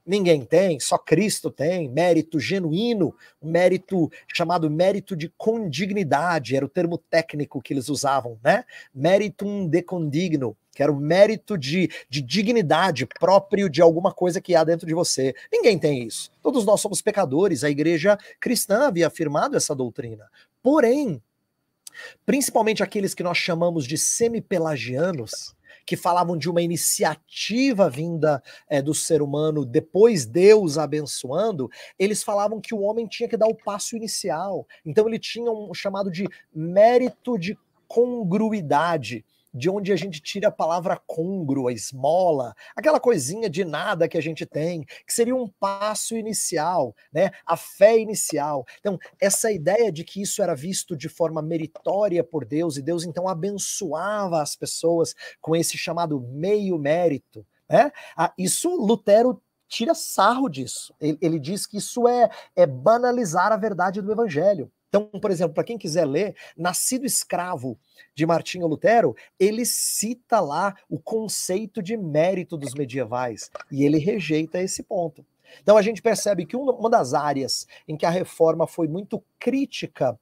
C: ninguém tem, só Cristo tem, mérito genuíno, um mérito chamado mérito de condignidade, era o termo técnico que eles usavam, né? Meritum de condigno, que era o mérito de dignidade próprio de alguma coisa que há dentro de você. Ninguém tem isso. Todos nós somos pecadores, a igreja cristã havia afirmado essa doutrina. Porém, principalmente aqueles que nós chamamos de semi-pelagianos, que falavam de uma iniciativa vinda do ser humano, depois Deus abençoando, eles falavam que o homem tinha que dar o passo inicial. Então ele tinha um chamado de mérito de congruidade, de onde a gente tira a palavra congruo, a esmola, aquela coisinha de nada que a gente tem, que seria um passo inicial, né? A fé inicial. Então, essa ideia de que isso era visto de forma meritória por Deus, e Deus então abençoava as pessoas com esse chamado meio mérito, né? Isso Lutero tira sarro disso. Ele diz que isso é banalizar a verdade do evangelho. Então, por exemplo, para quem quiser ler, Nascido Escravo, de Martinho Lutero, ele cita lá o conceito de mérito dos medievais, e ele rejeita esse ponto. Então a gente percebe que uma das áreas em que a reforma foi muito crítica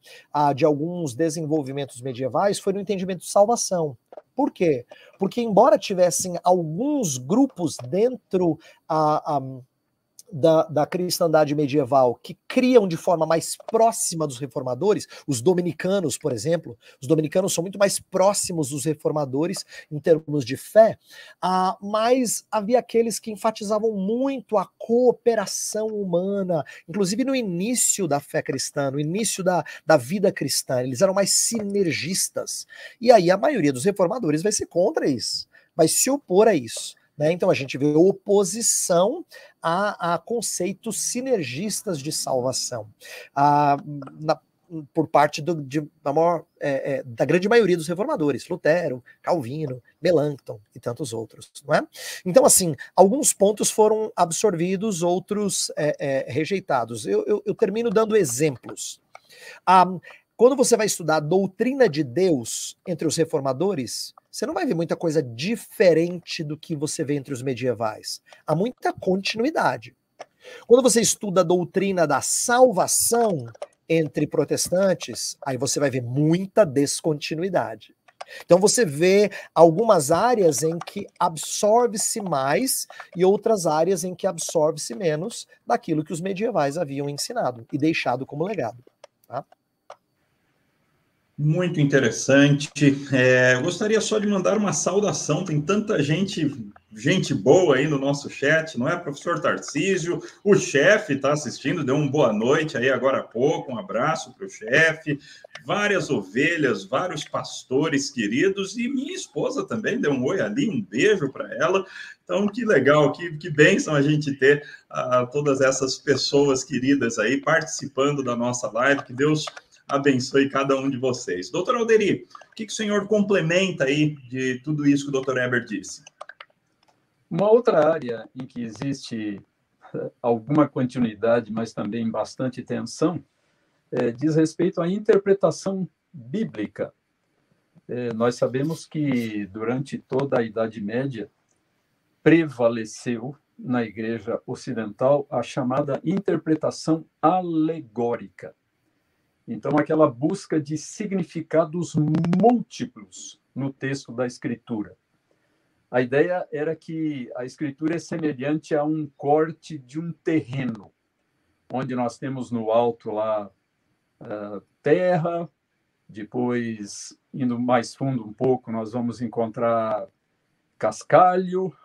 C: de alguns desenvolvimentos medievais foi no entendimento de salvação. Por quê? Porque embora tivessem alguns grupos dentro da cristandade medieval que criam de forma mais próxima dos reformadores, os dominicanos, por exemplo, os dominicanos são muito mais próximos dos reformadores em termos de fé, mas havia aqueles que enfatizavam muito a cooperação humana, inclusive no início da fé cristã, no início da vida cristã, eles eram mais sinergistas, e aí a maioria dos reformadores vai ser contra isso, vai se opor a isso. Então a gente vê oposição a conceitos sinergistas de salvação por parte da grande maioria dos reformadores, Lutero, Calvino, Melanchthon e tantos outros, não é? Então, assim, alguns pontos foram absorvidos, outros rejeitados. Eu termino dando exemplos. Quando você vai estudar a doutrina de Deus entre os reformadores, você não vai ver muita coisa diferente do que você vê entre os medievais. Há muita continuidade. Quando você estuda a doutrina da salvação entre protestantes, aí você vai ver muita descontinuidade. Então você vê algumas áreas em que absorve-se mais e outras áreas em que absorve-se menos daquilo que os medievais haviam ensinado e deixado como legado. Tá?
A: Muito interessante. Eu gostaria só de mandar uma saudação. Tem tanta gente boa aí no nosso chat, não é, professor Tarcísio? O chefe está assistindo, deu uma boa noite aí agora há pouco. Um abraço para o chefe. Várias ovelhas, vários pastores queridos, e minha esposa também deu um oi ali, um beijo para ela. Então, que legal, que bênção a gente ter todas essas pessoas queridas aí participando da nossa live. Que Deus abençoe cada um de vocês. Doutor Alderi, o que o senhor complementa aí de tudo isso que o doutor Heber disse?
B: Uma outra área em que existe alguma continuidade, mas também bastante tensão, diz respeito à interpretação bíblica. Nós sabemos que durante toda a Idade Média prevaleceu na Igreja Ocidental a chamada interpretação alegórica. Então, aquela busca de significados múltiplos no texto da Escritura. A ideia era que a Escritura é semelhante a um corte de um terreno, onde nós temos no alto lá terra, depois, indo mais fundo um pouco, nós vamos encontrar cascalho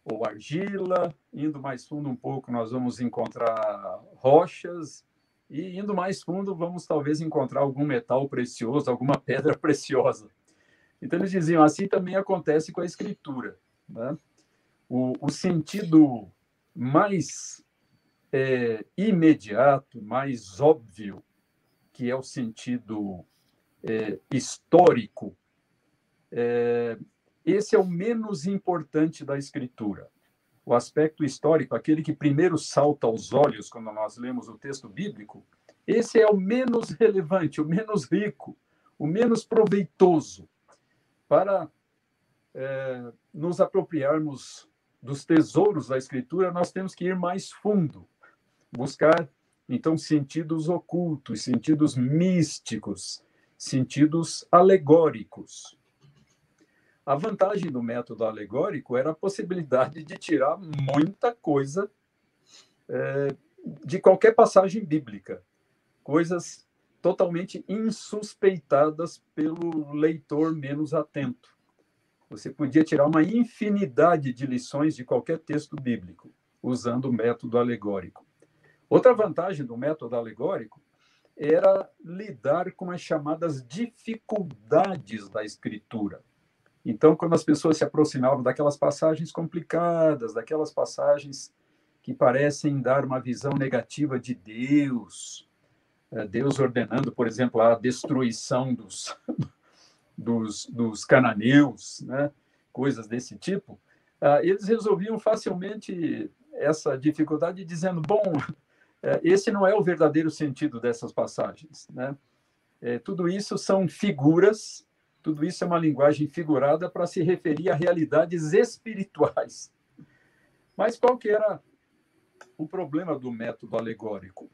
B: ou argila, indo mais fundo um pouco, nós vamos encontrar rochas, e indo mais fundo, vamos talvez encontrar algum metal precioso, alguma pedra preciosa. Então, eles diziam, assim também acontece com a Escritura, né? O sentido mais imediato, mais óbvio, que é o sentido histórico, esse é o menos importante da Escritura. O aspecto histórico, aquele que primeiro salta aos olhos quando nós lemos o texto bíblico, esse é o menos relevante, o menos rico, o menos proveitoso para nos apropriarmos dos tesouros da Escritura. Nós temos que ir mais fundo, buscar, então, sentidos ocultos, sentidos místicos, sentidos alegóricos. A vantagem do método alegórico era a possibilidade de tirar muita coisa de qualquer passagem bíblica, coisas totalmente insuspeitadas pelo leitor menos atento. Você podia tirar uma infinidade de lições de qualquer texto bíblico, usando o método alegórico. Outra vantagem do método alegórico era lidar com as chamadas dificuldades da Escritura. Então, quando as pessoas se aproximavam daquelas passagens complicadas, daquelas passagens que parecem dar uma visão negativa de Deus, Deus ordenando, por exemplo, a destruição dos cananeus, né? Coisas desse tipo, eles resolviam facilmente essa dificuldade dizendo, bom, esse não é o verdadeiro sentido dessas passagens, né? Tudo isso são figuras. Tudo isso é uma linguagem figurada para se referir a realidades espirituais. Mas qual que era o problema do método alegórico?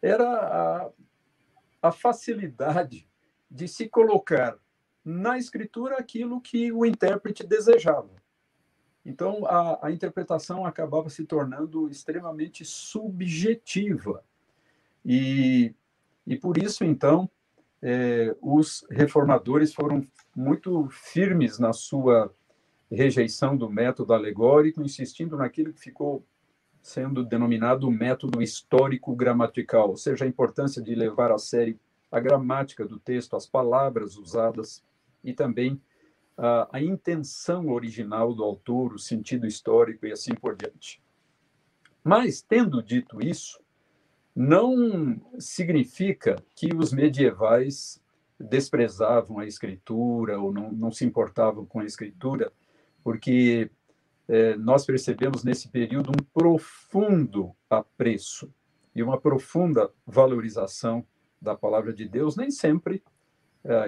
B: Era a facilidade de se colocar na Escritura aquilo que o intérprete desejava. Então, a interpretação acabava se tornando extremamente subjetiva. E por isso, então, os reformadores foram muito firmes na sua rejeição do método alegórico, insistindo naquilo que ficou sendo denominado o método histórico-gramatical, ou seja, a importância de levar a sério a gramática do texto, as palavras usadas e também a intenção original do autor, o sentido histórico e assim por diante. Mas, tendo dito isso, não significa que os medievais desprezavam a Escritura ou não se importavam com a Escritura, porque nós percebemos nesse período um profundo apreço e uma profunda valorização da palavra de Deus, nem sempre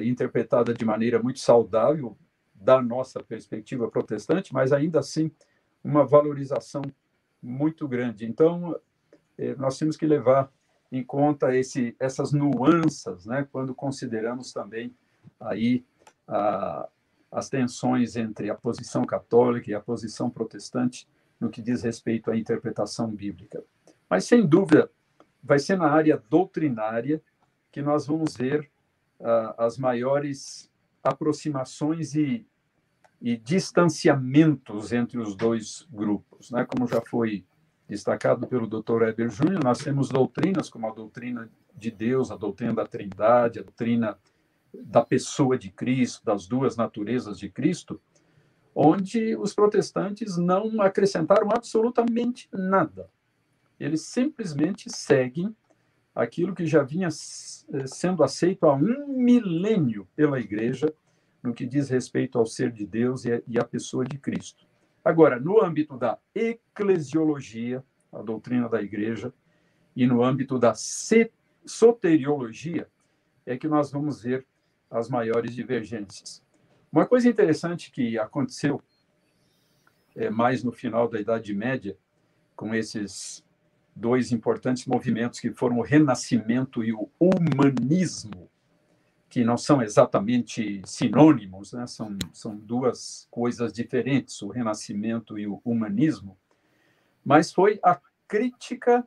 B: interpretada de maneira muito saudável da nossa perspectiva protestante, mas ainda assim uma valorização muito grande. Então, nós temos que levar em conta essas nuances, né, quando consideramos também aí as tensões entre a posição católica e a posição protestante no que diz respeito à interpretação bíblica. Mas, sem dúvida, vai ser na área doutrinária que nós vamos ver as maiores aproximações e distanciamentos entre os dois grupos, né? Como já foi destacado pelo Dr. Heber Júnior, nós temos doutrinas como a doutrina de Deus, a doutrina da Trindade, a doutrina da pessoa de Cristo, das duas naturezas de Cristo, onde os protestantes não acrescentaram absolutamente nada. Eles simplesmente seguem aquilo que já vinha sendo aceito há 1 milênio pela Igreja, no que diz respeito ao ser de Deus e à pessoa de Cristo. Agora, no âmbito da eclesiologia, a doutrina da Igreja, e no âmbito da soteriologia, é que nós vamos ver as maiores divergências. Uma coisa interessante que aconteceu mais no final da Idade Média, com esses dois importantes movimentos que foram o Renascimento e o Humanismo, que não são exatamente sinônimos, né? São duas coisas diferentes, o Renascimento e o Humanismo, mas foi a crítica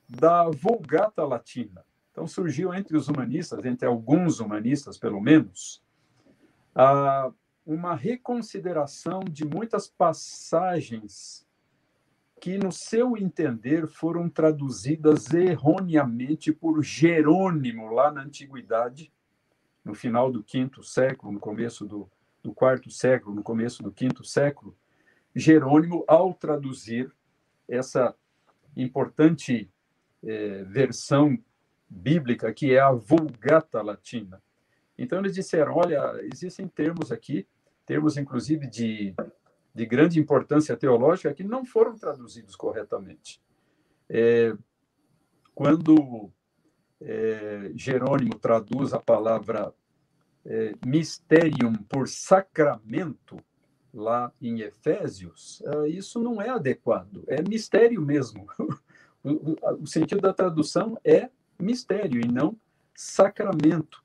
B: da Vulgata Latina. Então, surgiu entre os humanistas, entre alguns humanistas, pelo menos, uma reconsideração de muitas passagens que, no seu entender, foram traduzidas erroneamente por Jerônimo, lá na Antiguidade, no final do V século, no começo do IV século, no começo do V século. Jerônimo, ao traduzir essa importante versão bíblica, que é a Vulgata Latina. Então, eles disseram, olha, existem termos aqui, termos, inclusive, de grande importância teológica, que não foram traduzidos corretamente. Quando Jerônimo traduz a palavra mysterium por sacramento, lá em Efésios, isso não é adequado, é mistério mesmo. O sentido da tradução é mistério e não sacramento.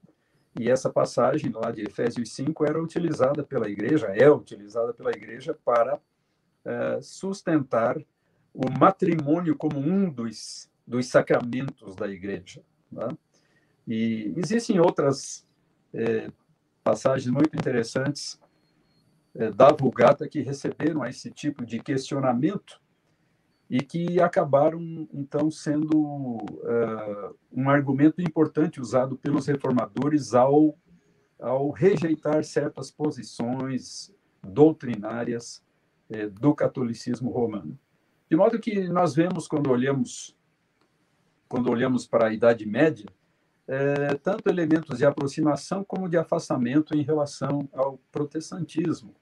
B: E essa passagem lá de Efésios 5 era utilizada pela Igreja, é utilizada pela Igreja para sustentar o matrimônio como um dos sacramentos da Igreja. Tá? E existem outras passagens muito interessantes da Vulgata que receberam esse tipo de questionamento e que acabaram, então, sendo um argumento importante usado pelos reformadores ao rejeitar certas posições doutrinárias do catolicismo romano. De modo que nós vemos, quando olhamos para a Idade Média, tanto elementos de aproximação como de afastamento em relação ao protestantismo.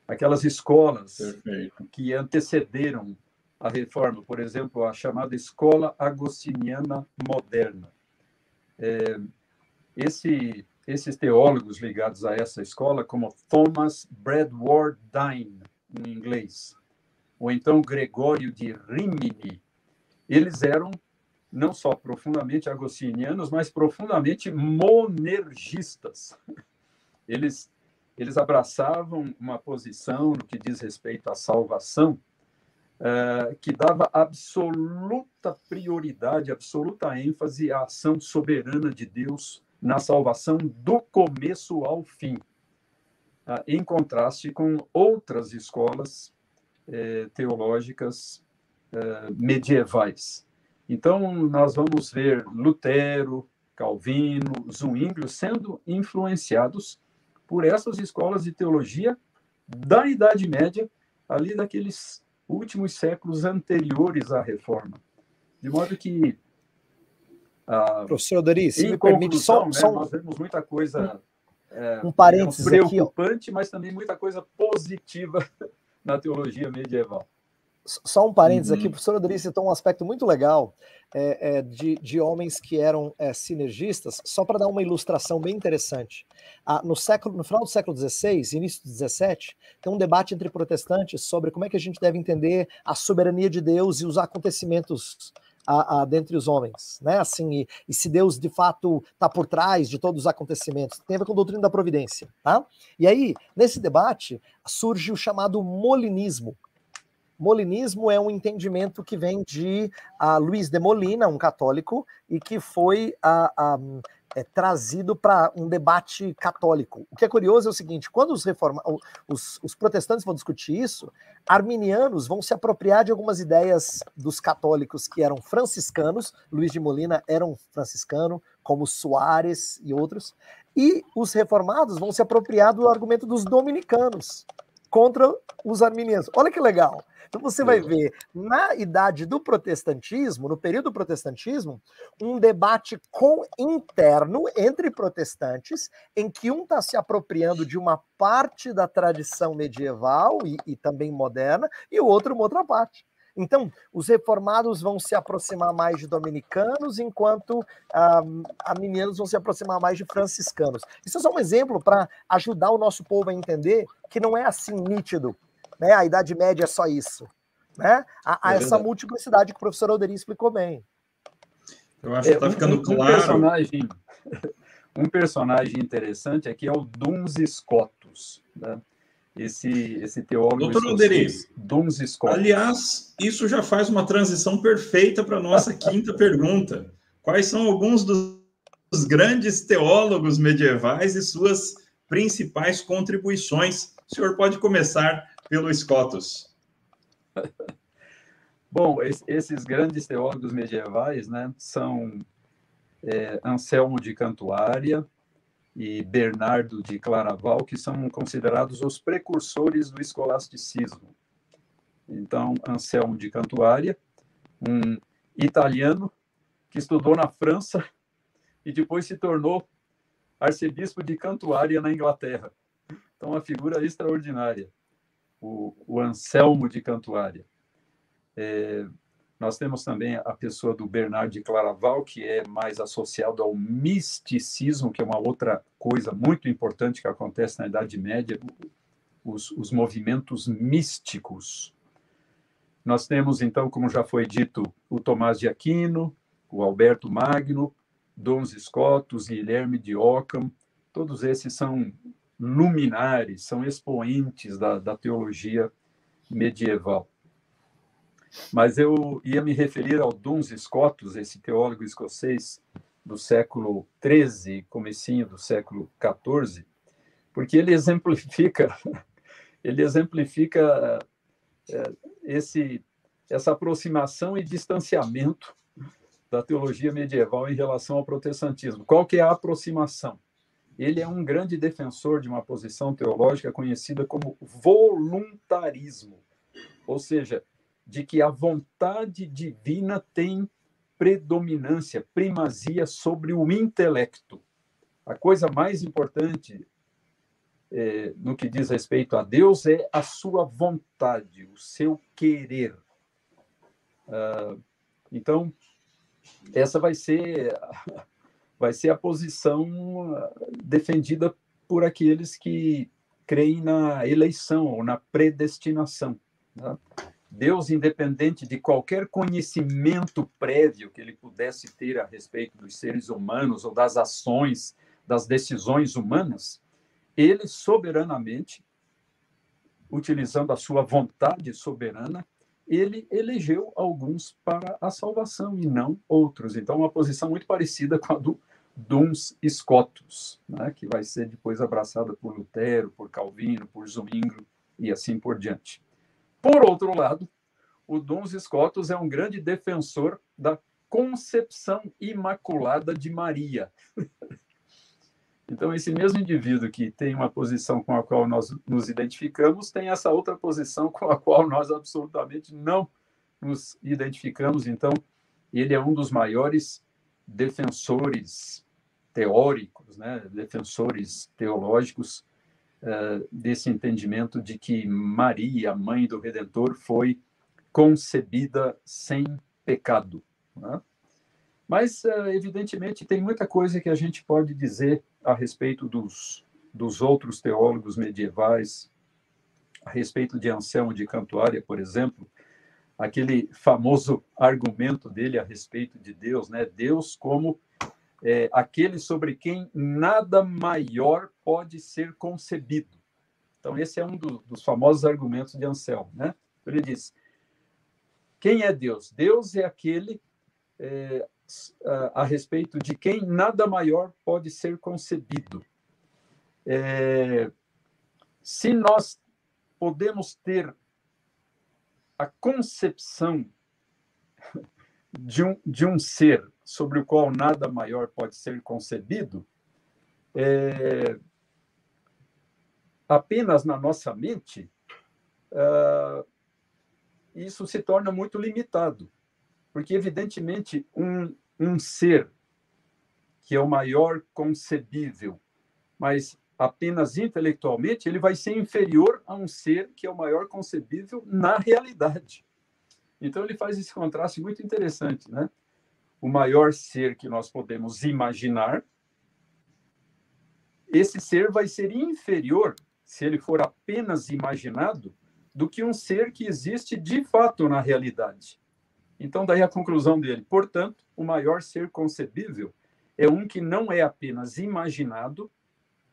B: Aquelas escolas que antecederam a reforma, por exemplo, a chamada Escola Agostiniana Moderna. Esses teólogos ligados a essa escola, como Thomas Bradwardine, em inglês, ou então Gregório de Rimini, eles eram não só profundamente agostinianos, mas profundamente monergistas. Eles abraçavam uma posição no que diz respeito à salvação, que dava absoluta prioridade, absoluta ênfase à ação soberana de Deus na salvação do começo ao fim, em contraste com outras escolas teológicas medievais. Então, nós vamos ver Lutero, Calvino, Zwinglio sendo influenciados por essas escolas de teologia da Idade Média, ali daqueles últimos séculos anteriores à Reforma. De modo que...
C: Professor Oderi, se me
B: permite, nós vemos muita coisa
C: um parênteses
B: preocupante, aqui, mas também muita coisa positiva na teologia medieval.
C: Só um parênteses aqui, o professor Oderi citou um aspecto muito legal de homens que eram sinergistas, só para dar uma ilustração bem interessante. No final do século XVI, início do XVII, tem um debate entre protestantes sobre como é que a gente deve entender a soberania de Deus e os acontecimentos dentre os homens, né? Assim, e se Deus de fato está por trás de todos os acontecimentos, tem a ver com a doutrina da providência, tá? E aí, nesse debate, surge o chamado molinismo. Molinismo é um entendimento que vem de Luís de Molina, um católico, e que foi trazido para um debate católico. O que é curioso é o seguinte, quando os protestantes vão discutir isso, arminianos vão se apropriar de algumas ideias dos católicos que eram franciscanos, Luís de Molina era um franciscano, como Soares e outros, e os reformados vão se apropriar do argumento dos dominicanos contra os arminianos. Olha que legal. Então você vai ver, na idade do protestantismo, no período do protestantismo, um debate interno entre protestantes, em que um está se apropriando de uma parte da tradição medieval e também moderna, e o outro uma outra parte. Então, os reformados vão se aproximar mais de dominicanos, enquanto arminianos vão se aproximar mais de franciscanos. Isso é só um exemplo para ajudar o nosso povo a entender que não é assim nítido, né? A Idade Média é só isso, né? Há essa multiplicidade que o professor Alderi explicou bem.
A: Eu acho que está ficando claro.
B: Um personagem interessante aqui é o Duns Scotus, né? Esse teólogo
A: Doutor Alderi,
B: Duns Scotus.
A: Aliás, isso já faz uma transição perfeita para a nossa quinta pergunta. Quais são alguns dos grandes teólogos medievais e suas principais contribuições? O senhor pode começar pelo Scotus.
B: Bom, esses grandes teólogos medievais, né, são Anselmo de Cantuária e Bernardo de Claraval, que são considerados os precursores do escolasticismo. Então, Anselmo de Cantuária, um italiano que estudou na França e depois se tornou arcebispo de Cantuária, na Inglaterra. Então, uma figura extraordinária, o Anselmo de Cantuária. Nós temos também a pessoa do Bernardo de Claraval, que é mais associado ao misticismo, que é uma outra coisa muito importante que acontece na Idade Média, os movimentos místicos. Nós temos, então, como já foi dito, o Tomás de Aquino, o Alberto Magno, Duns Scotus, Guilherme de Ockham. Todos esses são luminares, são expoentes da teologia medieval. Mas eu ia me referir ao Duns Scotus, esse teólogo escocês do século XIII, comecinho do século XIV, porque ele exemplifica essa aproximação e distanciamento da teologia medieval em relação ao protestantismo. Qual que é a aproximação? Ele é um grande defensor de uma posição teológica conhecida como voluntarismo, ou seja, de que a vontade divina tem predominância, primazia sobre o intelecto. A coisa mais importante no que diz respeito a Deus é a sua vontade, o seu querer. Então, essa vai ser a posição defendida por aqueles que creem na eleição ou na predestinação, né? Deus, independente de qualquer conhecimento prévio que ele pudesse ter a respeito dos seres humanos ou das ações, das decisões humanas, ele soberanamente, utilizando a sua vontade soberana, ele elegeu alguns para a salvação e não outros. Então, uma posição muito parecida com a do Duns Scotus, né, que vai ser depois abraçada por Lutero, por Calvino, por Zwingli e assim por diante. Por outro lado, o Duns Scotus é um grande defensor da concepção imaculada de Maria. Então, esse mesmo indivíduo que tem uma posição com a qual nós nos identificamos, tem essa outra posição com a qual nós absolutamente não nos identificamos. Então, ele é um dos maiores defensores teóricos, né, defensores teológicos desse entendimento de que Maria, mãe do Redentor, foi concebida sem pecado, né? Mas, evidentemente, tem muita coisa que a gente pode dizer a respeito dos outros teólogos medievais, a respeito de Anselmo de Cantuária, por exemplo, aquele famoso argumento dele a respeito de Deus, né? Deus como aquele sobre quem nada maior pode ser concebido. Então, esse é um dos famosos argumentos de Anselmo, né? Ele diz: quem é Deus? Deus é aquele a respeito de quem nada maior pode ser concebido. Se nós podemos ter a concepção de um ser sobre o qual nada maior pode ser concebido, apenas na nossa mente, isso se torna muito limitado, porque, evidentemente, um ser que é o maior concebível, mas apenas intelectualmente, ele vai ser inferior a um ser que é o maior concebível na realidade. Então, ele faz esse contraste muito interessante, né? O maior ser que nós podemos imaginar, esse ser vai ser inferior, se ele for apenas imaginado, do que um ser que existe de fato na realidade. Então, daí a conclusão dele. Portanto, o maior ser concebível é um que não é apenas imaginado,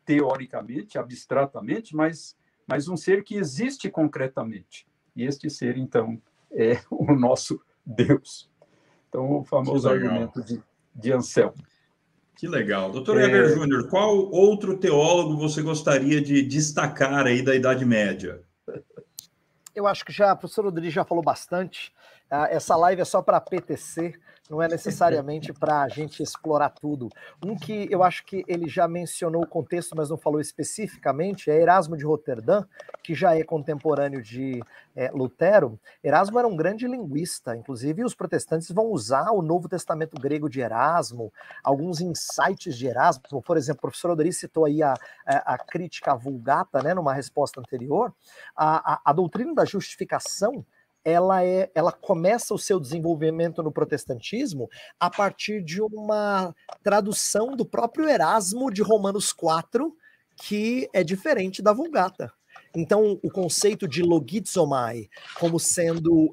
B: teoricamente, abstratamente, mas um ser que existe concretamente. E este ser, então, é o nosso Deus. Então, o famoso argumento de Anselmo.
A: Que legal. Doutor Heber Júnior, qual outro teólogo você gostaria de destacar aí da Idade Média?
C: Eu acho que o professor Rodrigues já falou bastante. Essa live é só para PTC, não é necessariamente para a gente explorar tudo. Um que eu acho que ele já mencionou o contexto, mas não falou especificamente, é Erasmo de Roterdã, que já é contemporâneo de Lutero. Erasmo era um grande linguista, inclusive os protestantes vão usar o Novo Testamento grego de Erasmo, alguns insights de Erasmo, por exemplo, o professor Rodrigues citou aí a crítica à Vulgata, né, numa resposta anterior. A doutrina da justificação, ela começa o seu desenvolvimento no protestantismo a partir de uma tradução do próprio Erasmo de Romanos 4, que é diferente da Vulgata. Então, o conceito de logizomai como sendo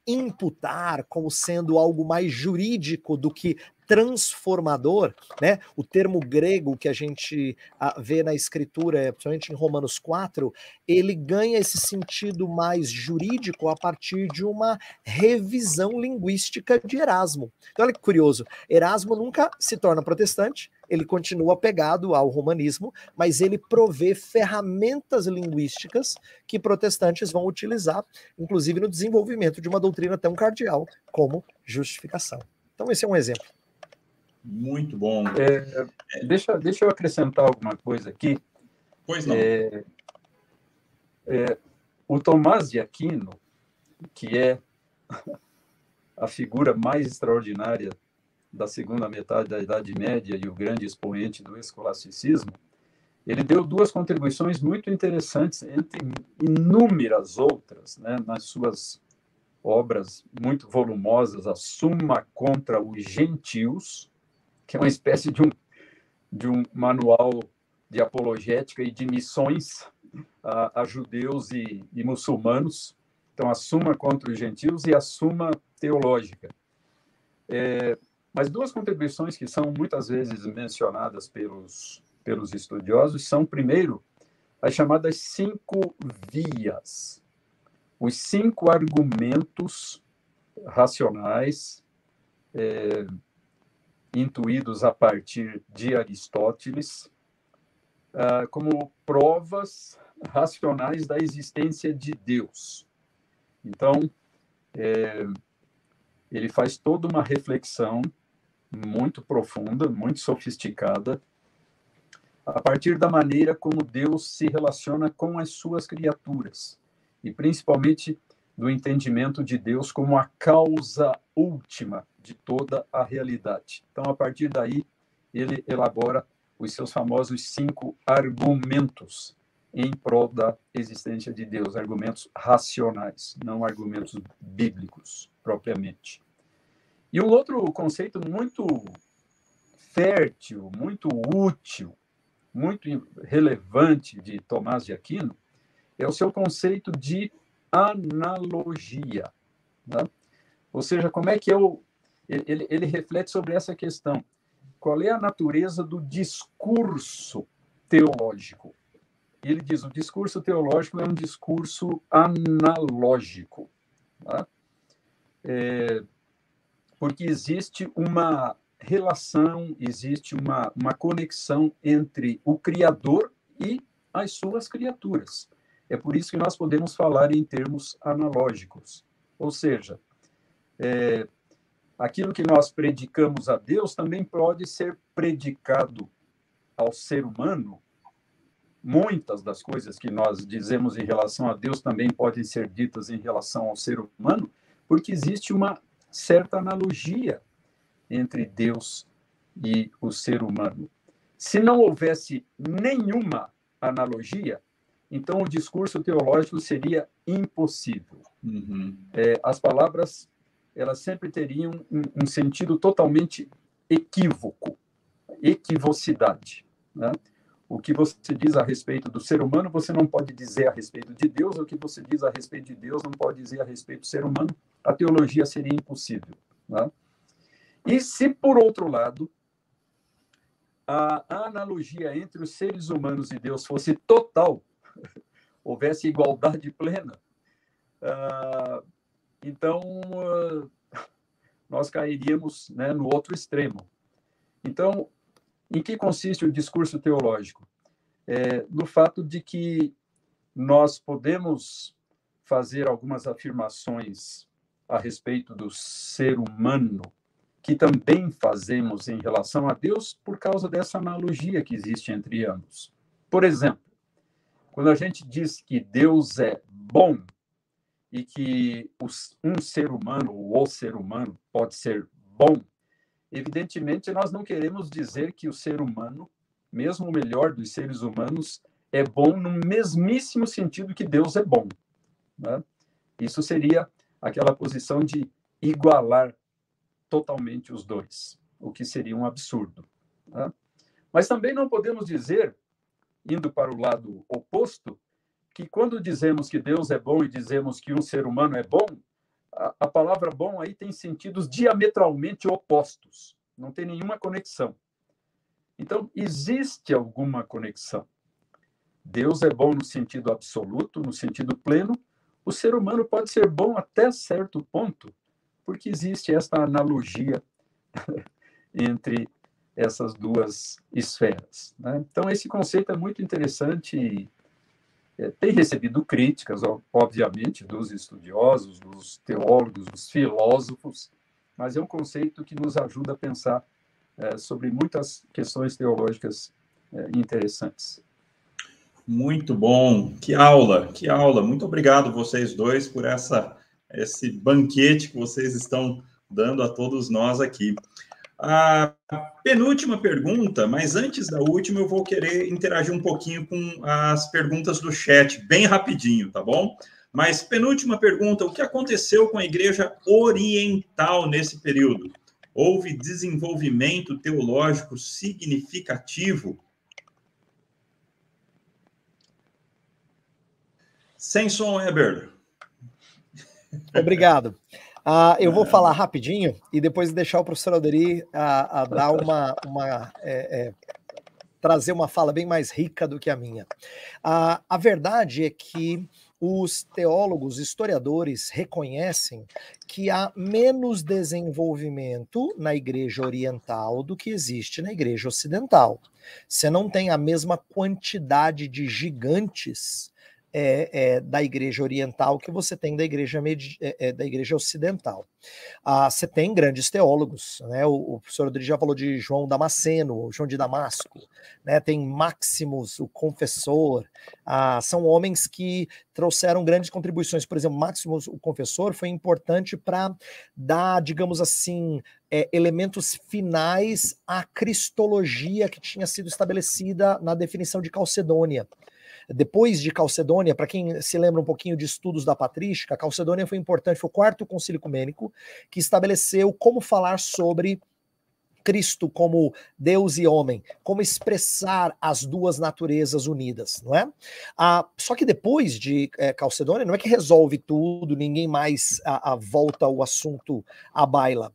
C: imputar, como sendo algo mais jurídico do que transformador, né? O termo grego que a gente vê na escritura, principalmente em Romanos 4, ele ganha esse sentido mais jurídico a partir de uma revisão linguística de Erasmo. Então, olha que curioso, Erasmo nunca se torna protestante, ele continua pegado ao romanismo, mas ele provê ferramentas linguísticas que protestantes vão utilizar, inclusive no desenvolvimento de uma doutrina tão cardeal como justificação. Então, esse é um exemplo.
A: Muito bom.
B: Deixa eu acrescentar alguma coisa aqui.
A: Pois não.
B: O Tomás de Aquino, que é a figura mais extraordinária da segunda metade da Idade Média e o grande expoente do escolasticismo, ele deu duas contribuições muito interessantes, entre inúmeras outras, né, nas suas obras muito volumosas, a Summa contra os Gentios, que é uma espécie de um manual de apologética e de missões a judeus e muçulmanos. Então, a Summa contra os Gentios e a Summa teológica. Mas duas contribuições que são muitas vezes mencionadas pelos estudiosos são, primeiro, as chamadas 5 vias, os 5 argumentos racionais intuídos a partir de Aristóteles como provas racionais da existência de Deus. Então, ele faz toda uma reflexão muito profunda, muito sofisticada, a partir da maneira como Deus se relaciona com as suas criaturas, e principalmente do entendimento de Deus como a causa última de toda a realidade. Então, a partir daí, ele elabora os seus famosos 5 argumentos em prol da existência de Deus, argumentos racionais, não argumentos bíblicos, propriamente. E um outro conceito muito fértil, muito útil, muito relevante de Tomás de Aquino é o seu conceito de analogia. Né? Ou seja, como é que ele reflete sobre essa questão. Qual é a natureza do discurso teológico? Ele diz, o discurso teológico é um discurso analógico. Tá? porque existe uma relação, existe uma conexão entre o Criador e as suas criaturas. É por isso que nós podemos falar em termos analógicos. Ou seja, aquilo que nós predicamos a Deus também pode ser predicado ao ser humano. Muitas das coisas que nós dizemos em relação a Deus também podem ser ditas em relação ao ser humano, porque existe uma certa analogia entre Deus e o ser humano. Se não houvesse nenhuma analogia, então o discurso teológico seria impossível.
A: Uhum.
B: As palavras, elas sempre teriam um sentido totalmente equívoco, equivocidade, né? O que você diz a respeito do ser humano, você não pode dizer a respeito de Deus, o que você diz a respeito de Deus não pode dizer a respeito do ser humano, a teologia seria impossível, né? E se, por outro lado, a analogia entre os seres humanos e Deus fosse total, houvesse igualdade plena, então nós cairíamos, né, no outro extremo. Então, em que consiste o discurso teológico? No fato de que nós podemos fazer algumas afirmações a respeito do ser humano que também fazemos em relação a Deus por causa dessa analogia que existe entre ambos. Por exemplo, quando a gente diz que Deus é bom e que um ser humano, ou o ser humano, pode ser bom, evidentemente, nós não queremos dizer que o ser humano, mesmo o melhor dos seres humanos, é bom no mesmíssimo sentido que Deus é bom, né? Isso seria aquela posição de igualar totalmente os dois, o que seria um absurdo, né? Mas também não podemos dizer, indo para o lado oposto, que quando dizemos que Deus é bom e dizemos que um ser humano é bom, a palavra bom aí tem sentidos diametralmente opostos, não tem nenhuma conexão. Então, existe alguma conexão. Deus é bom no sentido absoluto, no sentido pleno. O ser humano pode ser bom até certo ponto, porque existe esta analogia entre essas duas esferas, né? Então, esse conceito é muito interessante e tem recebido críticas, obviamente, dos estudiosos, dos teólogos, dos filósofos, mas é um conceito que nos ajuda a pensar sobre muitas questões teológicas interessantes.
A: Muito bom, que aula, que aula. Muito obrigado vocês dois por esse banquete que vocês estão dando a todos nós aqui. A penúltima pergunta, mas antes da última, eu vou querer interagir um pouquinho com as perguntas do chat, bem rapidinho, tá bom? Mas penúltima pergunta, o que aconteceu com a Igreja Oriental nesse período? Houve desenvolvimento teológico significativo? Sem som, Heber.
C: Obrigado. Eu vou falar rapidinho e depois deixar o professor Alderi dar trazer uma fala bem mais rica do que a minha. A verdade é que os teólogos, historiadores reconhecem que há menos desenvolvimento na Igreja Oriental do que existe na Igreja Ocidental. Você não tem a mesma quantidade de gigantes da Igreja Oriental que você tem da Igreja Ocidental. Você tem grandes teólogos, né? O professor Rodrigo já falou de João Damasceno, João de Damasco, né? Tem Maximus, o Confessor, são homens que trouxeram grandes contribuições. Por exemplo, Maximus, o Confessor, foi importante para dar, digamos assim, elementos finais à cristologia que tinha sido estabelecida na definição de Calcedônia. Depois de Calcedônia, para quem se lembra um pouquinho de estudos da patrística, Calcedônia foi importante, foi o quarto concílio ecumênico que estabeleceu como falar sobre Cristo como Deus e homem, como expressar as duas naturezas unidas, não é? Só que depois de Calcedônia, não é que resolve tudo, ninguém mais volta o assunto à baila.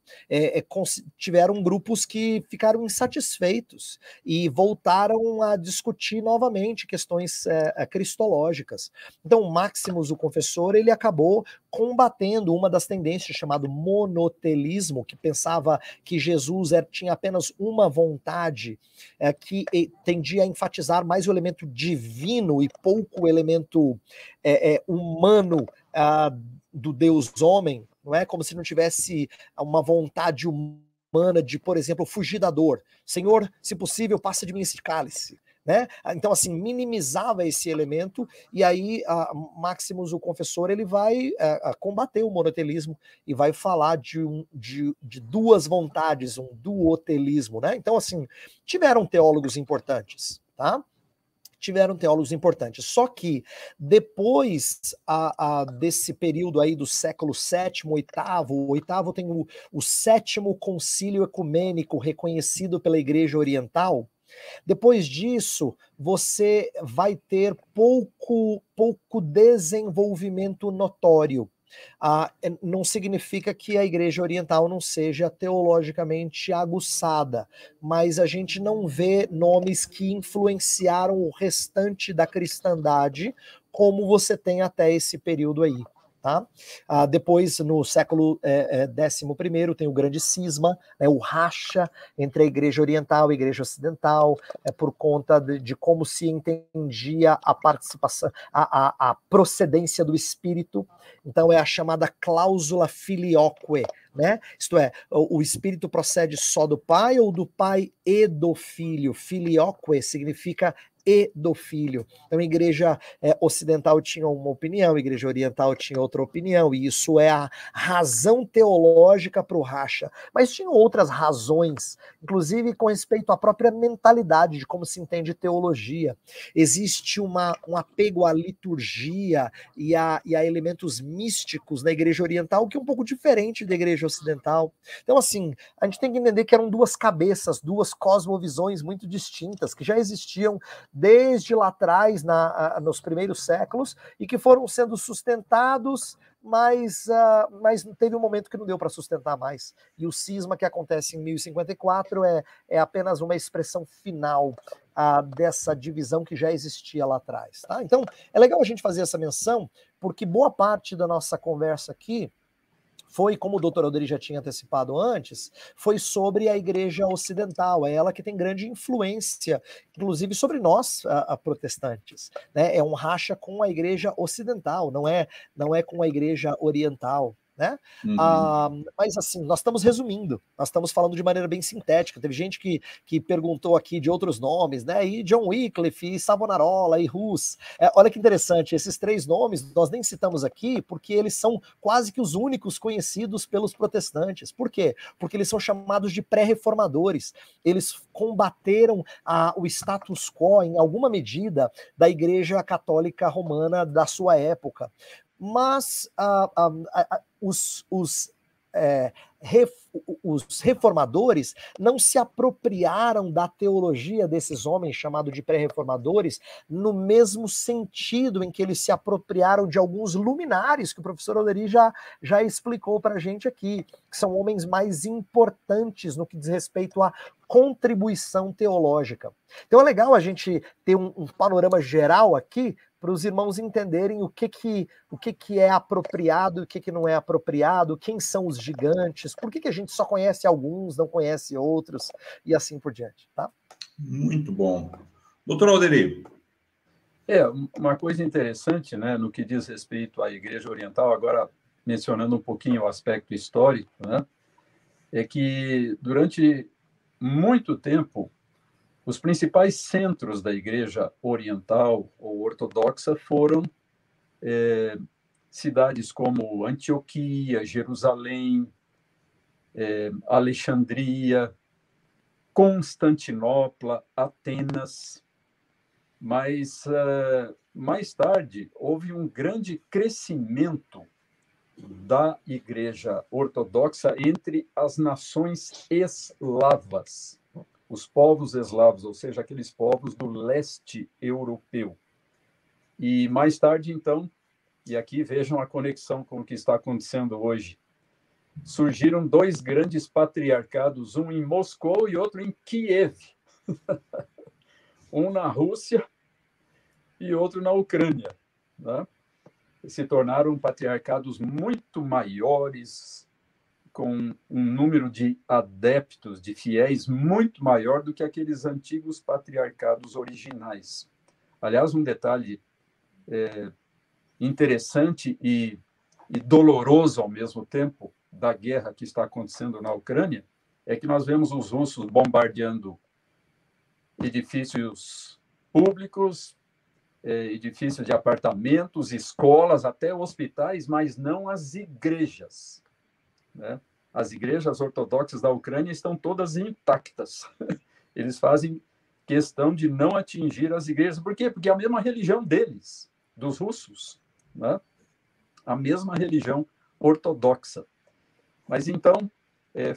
C: Tiveram grupos que ficaram insatisfeitos e voltaram a discutir novamente questões cristológicas. Então, Máximos, o confessor, ele acabou combatendo uma das tendências chamado monotelismo, que pensava que Jesus tinha apenas uma vontade, que tendia a enfatizar mais o elemento divino e pouco o elemento humano do Deus homem, não é? Como se não tivesse uma vontade humana de, por exemplo, fugir da dor. Senhor, se possível, passa de mim esse cálice. Né? Então, assim, minimizava esse elemento, e aí Máximos, o confessor, ele vai combater o monotelismo e vai falar de duas vontades, um duotelismo, né? Então, assim, tiveram teólogos importantes, tá? Tiveram teólogos importantes. Só que depois desse período aí do século VII, o oitavo tem o sétimo concílio ecumênico reconhecido pela Igreja Oriental. Depois disso, você vai ter pouco desenvolvimento notório. Não significa que a Igreja Oriental não seja teologicamente aguçada, mas a gente não vê nomes que influenciaram o restante da cristandade como você tem até esse período aí. Tá? Depois, no século XI, tem o grande cisma, né, o racha entre a Igreja Oriental e a Igreja Ocidental, por conta de como se entendia a participação, a procedência do Espírito. Então, é a chamada cláusula filioque, né? Isto é, o Espírito procede só do Pai ou do Pai e do Filho? Filioque significa e do Filho. Então, a Igreja Ocidental tinha uma opinião, a Igreja Oriental tinha outra opinião, e isso é a razão teológica para o racha. Mas tinham outras razões, inclusive com respeito à própria mentalidade de como se entende teologia. Existe um apego à liturgia e a elementos místicos na Igreja Oriental que é um pouco diferente da Igreja Ocidental. Então, assim, a gente tem que entender que eram duas cabeças, duas cosmovisões muito distintas, que já existiam desde lá atrás, nos primeiros séculos, e que foram sendo sustentados, mas teve um momento que não deu para sustentar mais. E o cisma que acontece em 1054 é apenas uma expressão final dessa divisão que já existia lá atrás. Tá? Então, é legal a gente fazer essa menção, porque boa parte da nossa conversa aqui foi, como o doutor Alderi já tinha antecipado antes, foi sobre a Igreja Ocidental, é ela que tem grande influência, inclusive sobre nós, protestantes. Né? É um racha com a Igreja Ocidental, não é com a Igreja Oriental. Né?
A: Uhum.
C: Mas assim, nós estamos resumindo, nós estamos falando de maneira bem sintética. Teve gente que perguntou aqui de outros nomes, né? E John Wycliffe, e Savonarola, e Hus. Olha que interessante, esses três nomes nós nem citamos aqui porque eles são quase que os únicos conhecidos pelos protestantes. Por quê? Porque eles são chamados de pré-reformadores. Eles combateram o status quo, em alguma medida, da Igreja Católica Romana da sua época. Mas os reformadores não se apropriaram da teologia desses homens chamados de pré-reformadores no mesmo sentido em que eles se apropriaram de alguns luminares que o professor Alderi já explicou para a gente aqui, que são homens mais importantes no que diz respeito à contribuição teológica. Então é legal a gente ter um panorama geral aqui para os irmãos entenderem o que é apropriado e o que não é apropriado, quem são os gigantes, por que a gente só conhece alguns, não conhece outros, e assim por diante. Tá?
A: Muito bom. Doutor Alderi.
B: Uma coisa interessante, né, no que diz respeito à Igreja Oriental, agora mencionando um pouquinho o aspecto histórico, né, é que durante muito tempo os principais centros da Igreja Oriental ou Ortodoxa foram cidades como Antioquia, Jerusalém, Alexandria, Constantinopla, Atenas. Mas, mais tarde, houve um grande crescimento da Igreja Ortodoxa entre as nações eslavas, os povos eslavos, ou seja, aqueles povos do leste europeu. E mais tarde, então, e aqui vejam a conexão com o que está acontecendo hoje, surgiram dois grandes patriarcados, um em Moscou e outro em Kiev. Um na Rússia e outro na Ucrânia, né? Se tornaram patriarcados muito maiores, com um número de adeptos, de fiéis, muito maior do que aqueles antigos patriarcados originais. Aliás, um detalhe interessante e doloroso ao mesmo tempo da guerra que está acontecendo na Ucrânia é que nós vemos os russos bombardeando edifícios públicos, edifícios de apartamentos, escolas, até hospitais, mas não as igrejas, né? As igrejas ortodoxas da Ucrânia estão todas intactas. Eles fazem questão de não atingir as igrejas. Por quê? Porque é a mesma religião deles, dos russos, né? A mesma religião ortodoxa. Mas então,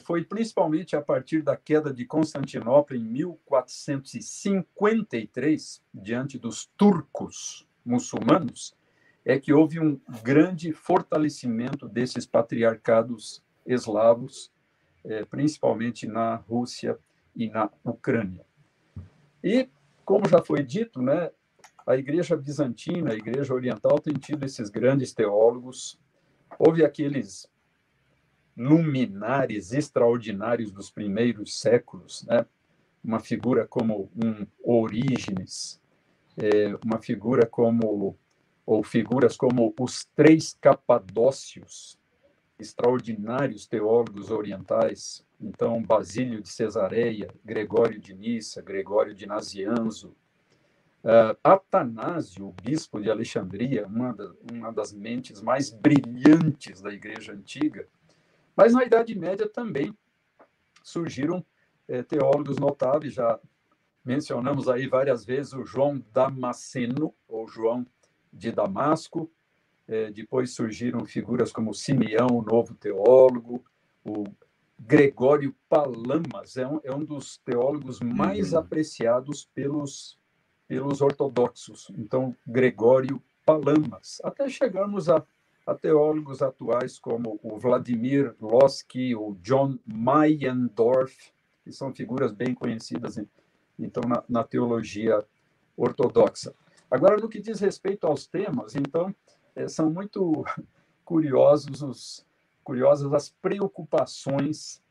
B: foi principalmente a partir da queda de Constantinopla em 1453, diante dos turcos muçulmanos, é que houve um grande fortalecimento desses patriarcados eslavos, principalmente na Rússia e na Ucrânia. E, como já foi dito, né, a Igreja Bizantina, a Igreja Oriental, tem tido esses grandes teólogos. Houve aqueles luminares extraordinários dos primeiros séculos, né? Uma figura como um Orígenes, uma figura como, ou figuras como os três Capadócios, extraordinários teólogos orientais. Então, Basílio de Cesareia, Gregório de Nissa, Gregório de Nazianzo, Atanásio, o bispo de Alexandria, uma das mentes mais brilhantes da Igreja Antiga. Mas na Idade Média também surgiram teólogos notáveis, já mencionamos aí várias vezes o João Damasceno, ou João de Damasco. Depois surgiram figuras como Simeão, o novo teólogo, o Gregório Palamas, é um dos teólogos mais apreciados pelos ortodoxos. Então, Gregório Palamas, até chegarmos a teólogos atuais como o Vladimir Lossky, o John Meyendorff, que são figuras bem conhecidas então na teologia ortodoxa. Agora, no que diz respeito aos temas, então, são muito curiosas as preocupações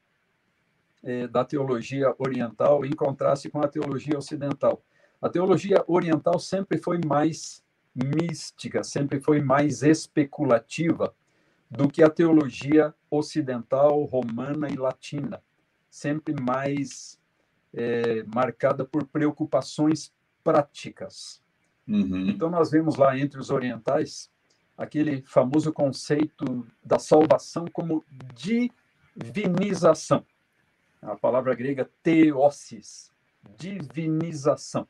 B: da teologia oriental em contraste com a teologia ocidental. A teologia oriental sempre foi mais mística, sempre foi mais especulativa do que a teologia ocidental, romana e latina, sempre mais marcada por preocupações práticas. Então, nós vemos lá entre os orientais aquele famoso conceito da salvação como divinização. A palavra grega theosis, divinização.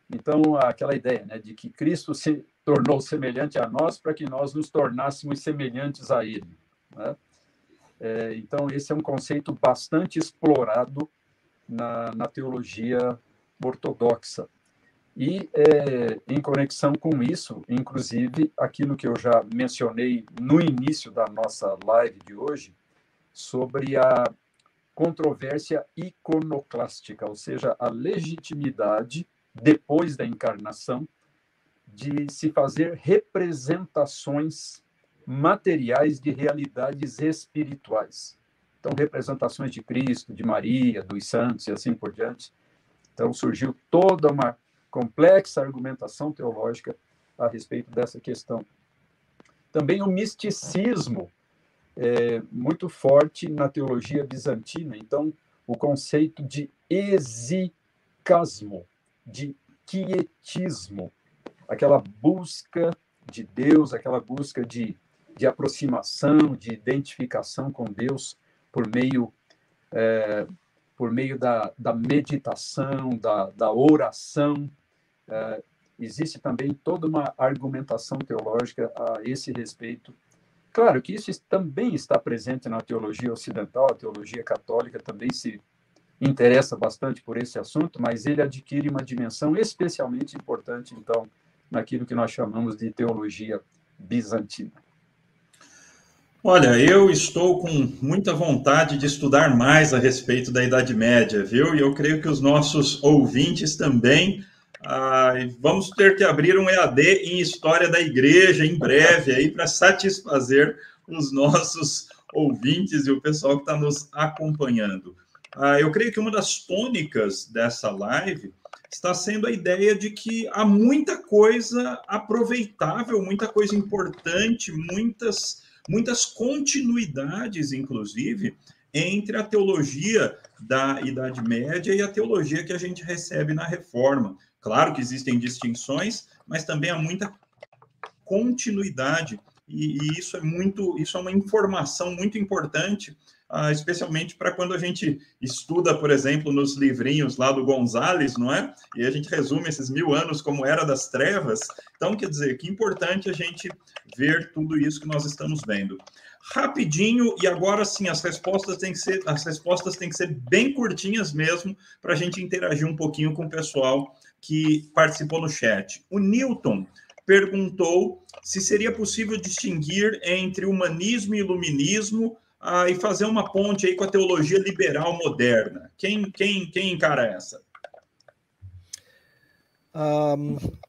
B: Então, aquela ideia, né, de que Cristo se tornou semelhante a nós para que nós nos tornássemos semelhantes a Ele, né? Então, esse é um conceito bastante explorado na teologia ortodoxa. E, em conexão com isso, inclusive, aquilo que eu já mencionei no início da nossa live de hoje, sobre a controvérsia iconoclástica, ou seja, a legitimidade, depois da encarnação, de se fazer representações materiais de realidades espirituais. Então, representações de Cristo, de Maria, dos santos e assim por diante. Então, surgiu toda uma complexa argumentação teológica a respeito dessa questão. Também o misticismo muito forte na teologia bizantina. Então, o conceito de esicasmo, de quietismo, aquela busca de Deus, aquela busca de aproximação, de identificação com Deus por meio da meditação, da oração. Existe também toda uma argumentação teológica a esse respeito, Claro que isso também está presente na teologia ocidental, a teologia católica também se interessa bastante por esse assunto, mas ele adquire uma dimensão especialmente importante, então, naquilo que nós chamamos de teologia bizantina.
A: Olha, eu estou com muita vontade de estudar mais a respeito da Idade Média, viu? E eu creio que os nossos ouvintes também. Vamos ter que abrir um EAD em História da Igreja em breve aí para satisfazer os nossos ouvintes e o pessoal que está nos acompanhando. Eu creio que uma das tônicas dessa live está sendo a ideia de que há muita coisa aproveitável, muita coisa importante, muitas continuidades, inclusive, entre a teologia da Idade Média e a teologia que a gente recebe na Reforma. Claro que existem distinções, mas também há muita continuidade, e isso é uma informação muito importante, especialmente para quando a gente estuda, por exemplo, nos livrinhos lá do Gonzales, não é? E a gente resume esses 1000 anos como Era das Trevas. Então, quer dizer, que importante a gente ver tudo isso que nós estamos vendo. Rapidinho, e agora sim, as respostas têm que ser bem curtinhas mesmo, para a gente interagir um pouquinho com o pessoal que participou no chat. O Newton perguntou se seria possível distinguir entre humanismo e iluminismo, e fazer uma ponte aí com a teologia liberal moderna. Quem encara essa?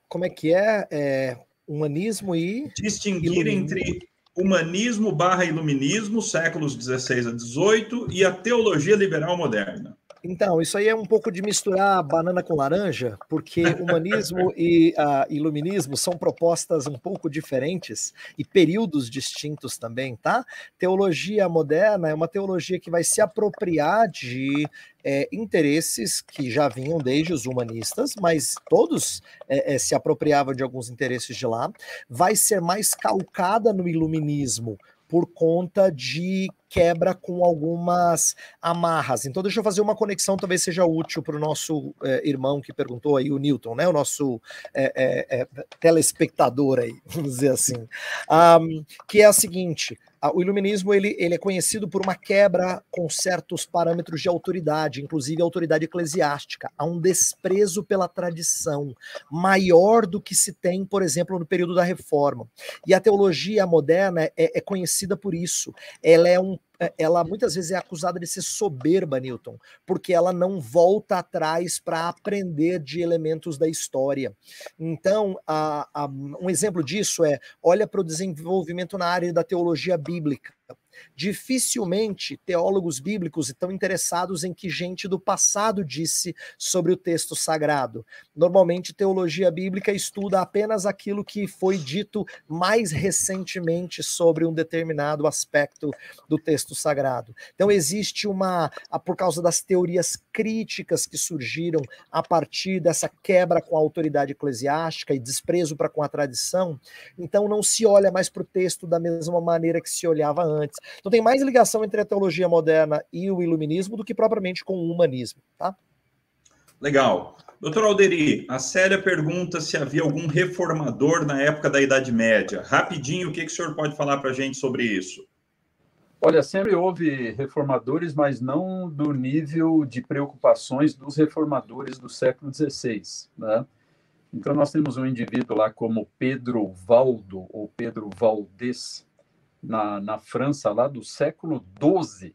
C: Como é que é? Humanismo e...
A: Distinguir entre humanismo / iluminismo, séculos 16 a 18, e a teologia liberal moderna.
C: Então, isso aí é um pouco de misturar banana com laranja, porque humanismo e iluminismo são propostas um pouco diferentes e períodos distintos também, tá? Teologia moderna é uma teologia que vai se apropriar de interesses que já vinham desde os humanistas, mas todos se apropriavam de alguns interesses de lá. Vai ser mais calcada no iluminismo, por conta de quebra com algumas amarras. Então, deixa eu fazer uma conexão, talvez seja útil para o nosso irmão que perguntou aí, o Newton, né? O nosso telespectador aí, vamos dizer assim. Que é a seguinte: o iluminismo ele é conhecido por uma quebra com certos parâmetros de autoridade, inclusive a autoridade eclesiástica. Há um desprezo pela tradição maior do que se tem, por exemplo, no período da Reforma. E a teologia moderna é conhecida por isso. Ela muitas vezes é acusada de ser soberba, Newton, porque ela não volta atrás para aprender de elementos da história. Então, um exemplo disso olha para o desenvolvimento na área da teologia bíblica. Dificilmente teólogos bíblicos estão interessados em que gente do passado disse sobre o texto sagrado. Normalmente, teologia bíblica estuda apenas aquilo que foi dito mais recentemente sobre um determinado aspecto do texto sagrado. Então, existe por causa das teorias críticas que surgiram a partir dessa quebra com a autoridade eclesiástica e desprezo para com a tradição, então não se olha mais para o texto da mesma maneira que se olhava antes. Então tem mais ligação entre a teologia moderna e o iluminismo do que propriamente com o humanismo, tá?
A: Legal. Doutor Alderi, a Célia pergunta se havia algum reformador na época da Idade Média. Rapidinho, o que o senhor pode falar para a gente sobre isso?
B: Olha, sempre houve reformadores, mas não do nível de preocupações dos reformadores do século XVI, né? Então nós temos um indivíduo lá como Pedro Valdo, ou Pedro Valdés, na França, lá do século XII,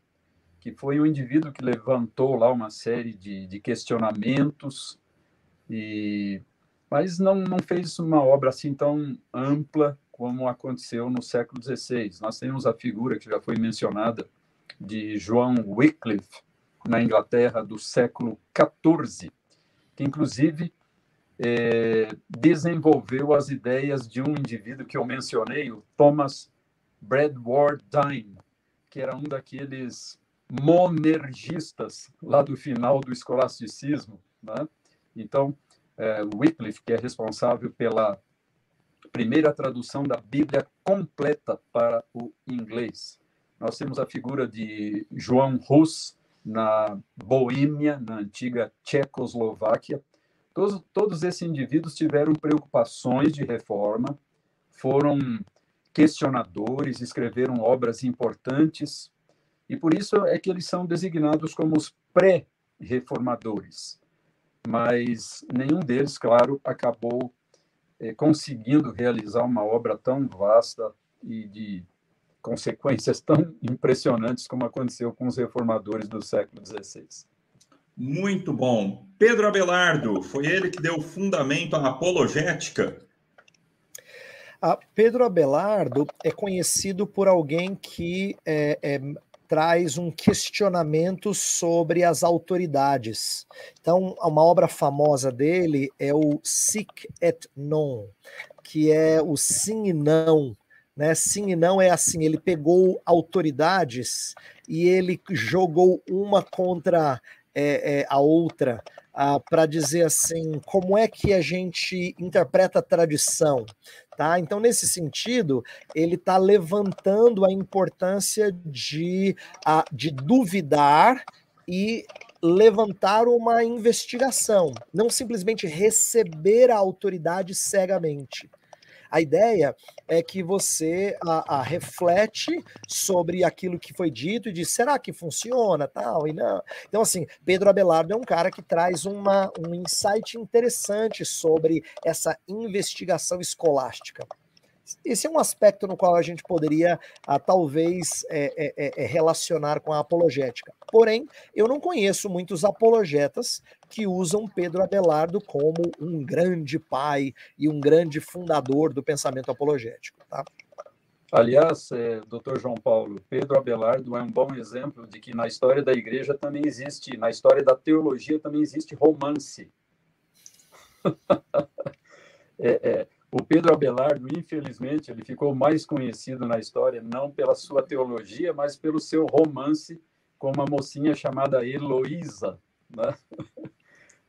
B: que foi um indivíduo que levantou lá uma série de questionamentos, mas não fez uma obra assim tão ampla como aconteceu no século XVI. Nós temos a figura que já foi mencionada de João Wycliffe, na Inglaterra, do século XIV, que inclusive desenvolveu as ideias de um indivíduo que eu mencionei, o Thomas Bradwardine, que era um daqueles monergistas lá do final do escolasticismo, né? Então, Wycliffe, que é responsável pela primeira tradução da Bíblia completa para o inglês. Nós temos a figura de João Hus, na Boêmia, na antiga Tchecoslováquia. Todos esses indivíduos tiveram preocupações de reforma, foram questionadores, escreveram obras importantes, e por isso é que eles são designados como os pré-reformadores. Mas nenhum deles, claro, acabou conseguindo realizar uma obra tão vasta e de consequências tão impressionantes como aconteceu com os reformadores do século XVI.
A: Muito bom. Pedro Abelardo, foi ele que deu fundamento à apologética?
C: Pedro Abelardo é conhecido por alguém que traz um questionamento sobre as autoridades. Então, uma obra famosa dele é o Sic et Non, que é o sim e não. Né? Sim e não é assim, ele pegou autoridades e ele jogou uma contra a outra, para dizer assim, como é que a gente interpreta a tradição. Tá? Então, nesse sentido, ele está levantando a importância de duvidar e levantar uma investigação, não simplesmente receber a autoridade cegamente. A ideia é que você reflete sobre aquilo que foi dito e diz, será que funciona? Tal, e não. Então, assim, Pedro Abelardo é um cara que traz um insight interessante sobre essa investigação escolástica. Esse é um aspecto no qual a gente poderia, talvez, relacionar com a apologética. Porém, eu não conheço muitos apologetas que usam Pedro Abelardo como um grande pai e um grande fundador do pensamento apologético. Tá?
B: Aliás, Dr. João Paulo, Pedro Abelardo é um bom exemplo de que na história da igreja também existe, na história da teologia também existe romance. O Pedro Abelardo, infelizmente, ele ficou mais conhecido na história não pela sua teologia, mas pelo seu romance com uma mocinha chamada Heloísa. Né?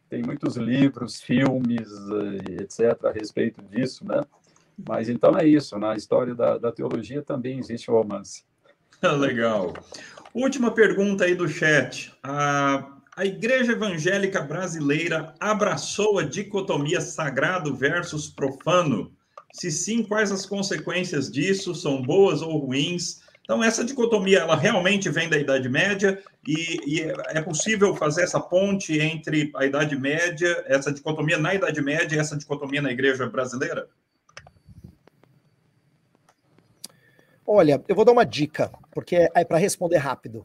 B: Tem muitos livros, filmes, etc., a respeito disso, né? Mas então é isso, na história da teologia também existe o romance.
A: Legal. Última pergunta aí do chat. A Igreja Evangélica Brasileira abraçou a dicotomia sagrado versus profano? Se sim, quais as consequências disso? São boas ou ruins? Então, essa dicotomia, ela realmente vem da Idade Média e é possível fazer essa ponte entre a Idade Média, essa dicotomia na Idade Média e essa dicotomia na Igreja Brasileira?
C: Olha, eu vou dar uma dica, porque é para responder rápido.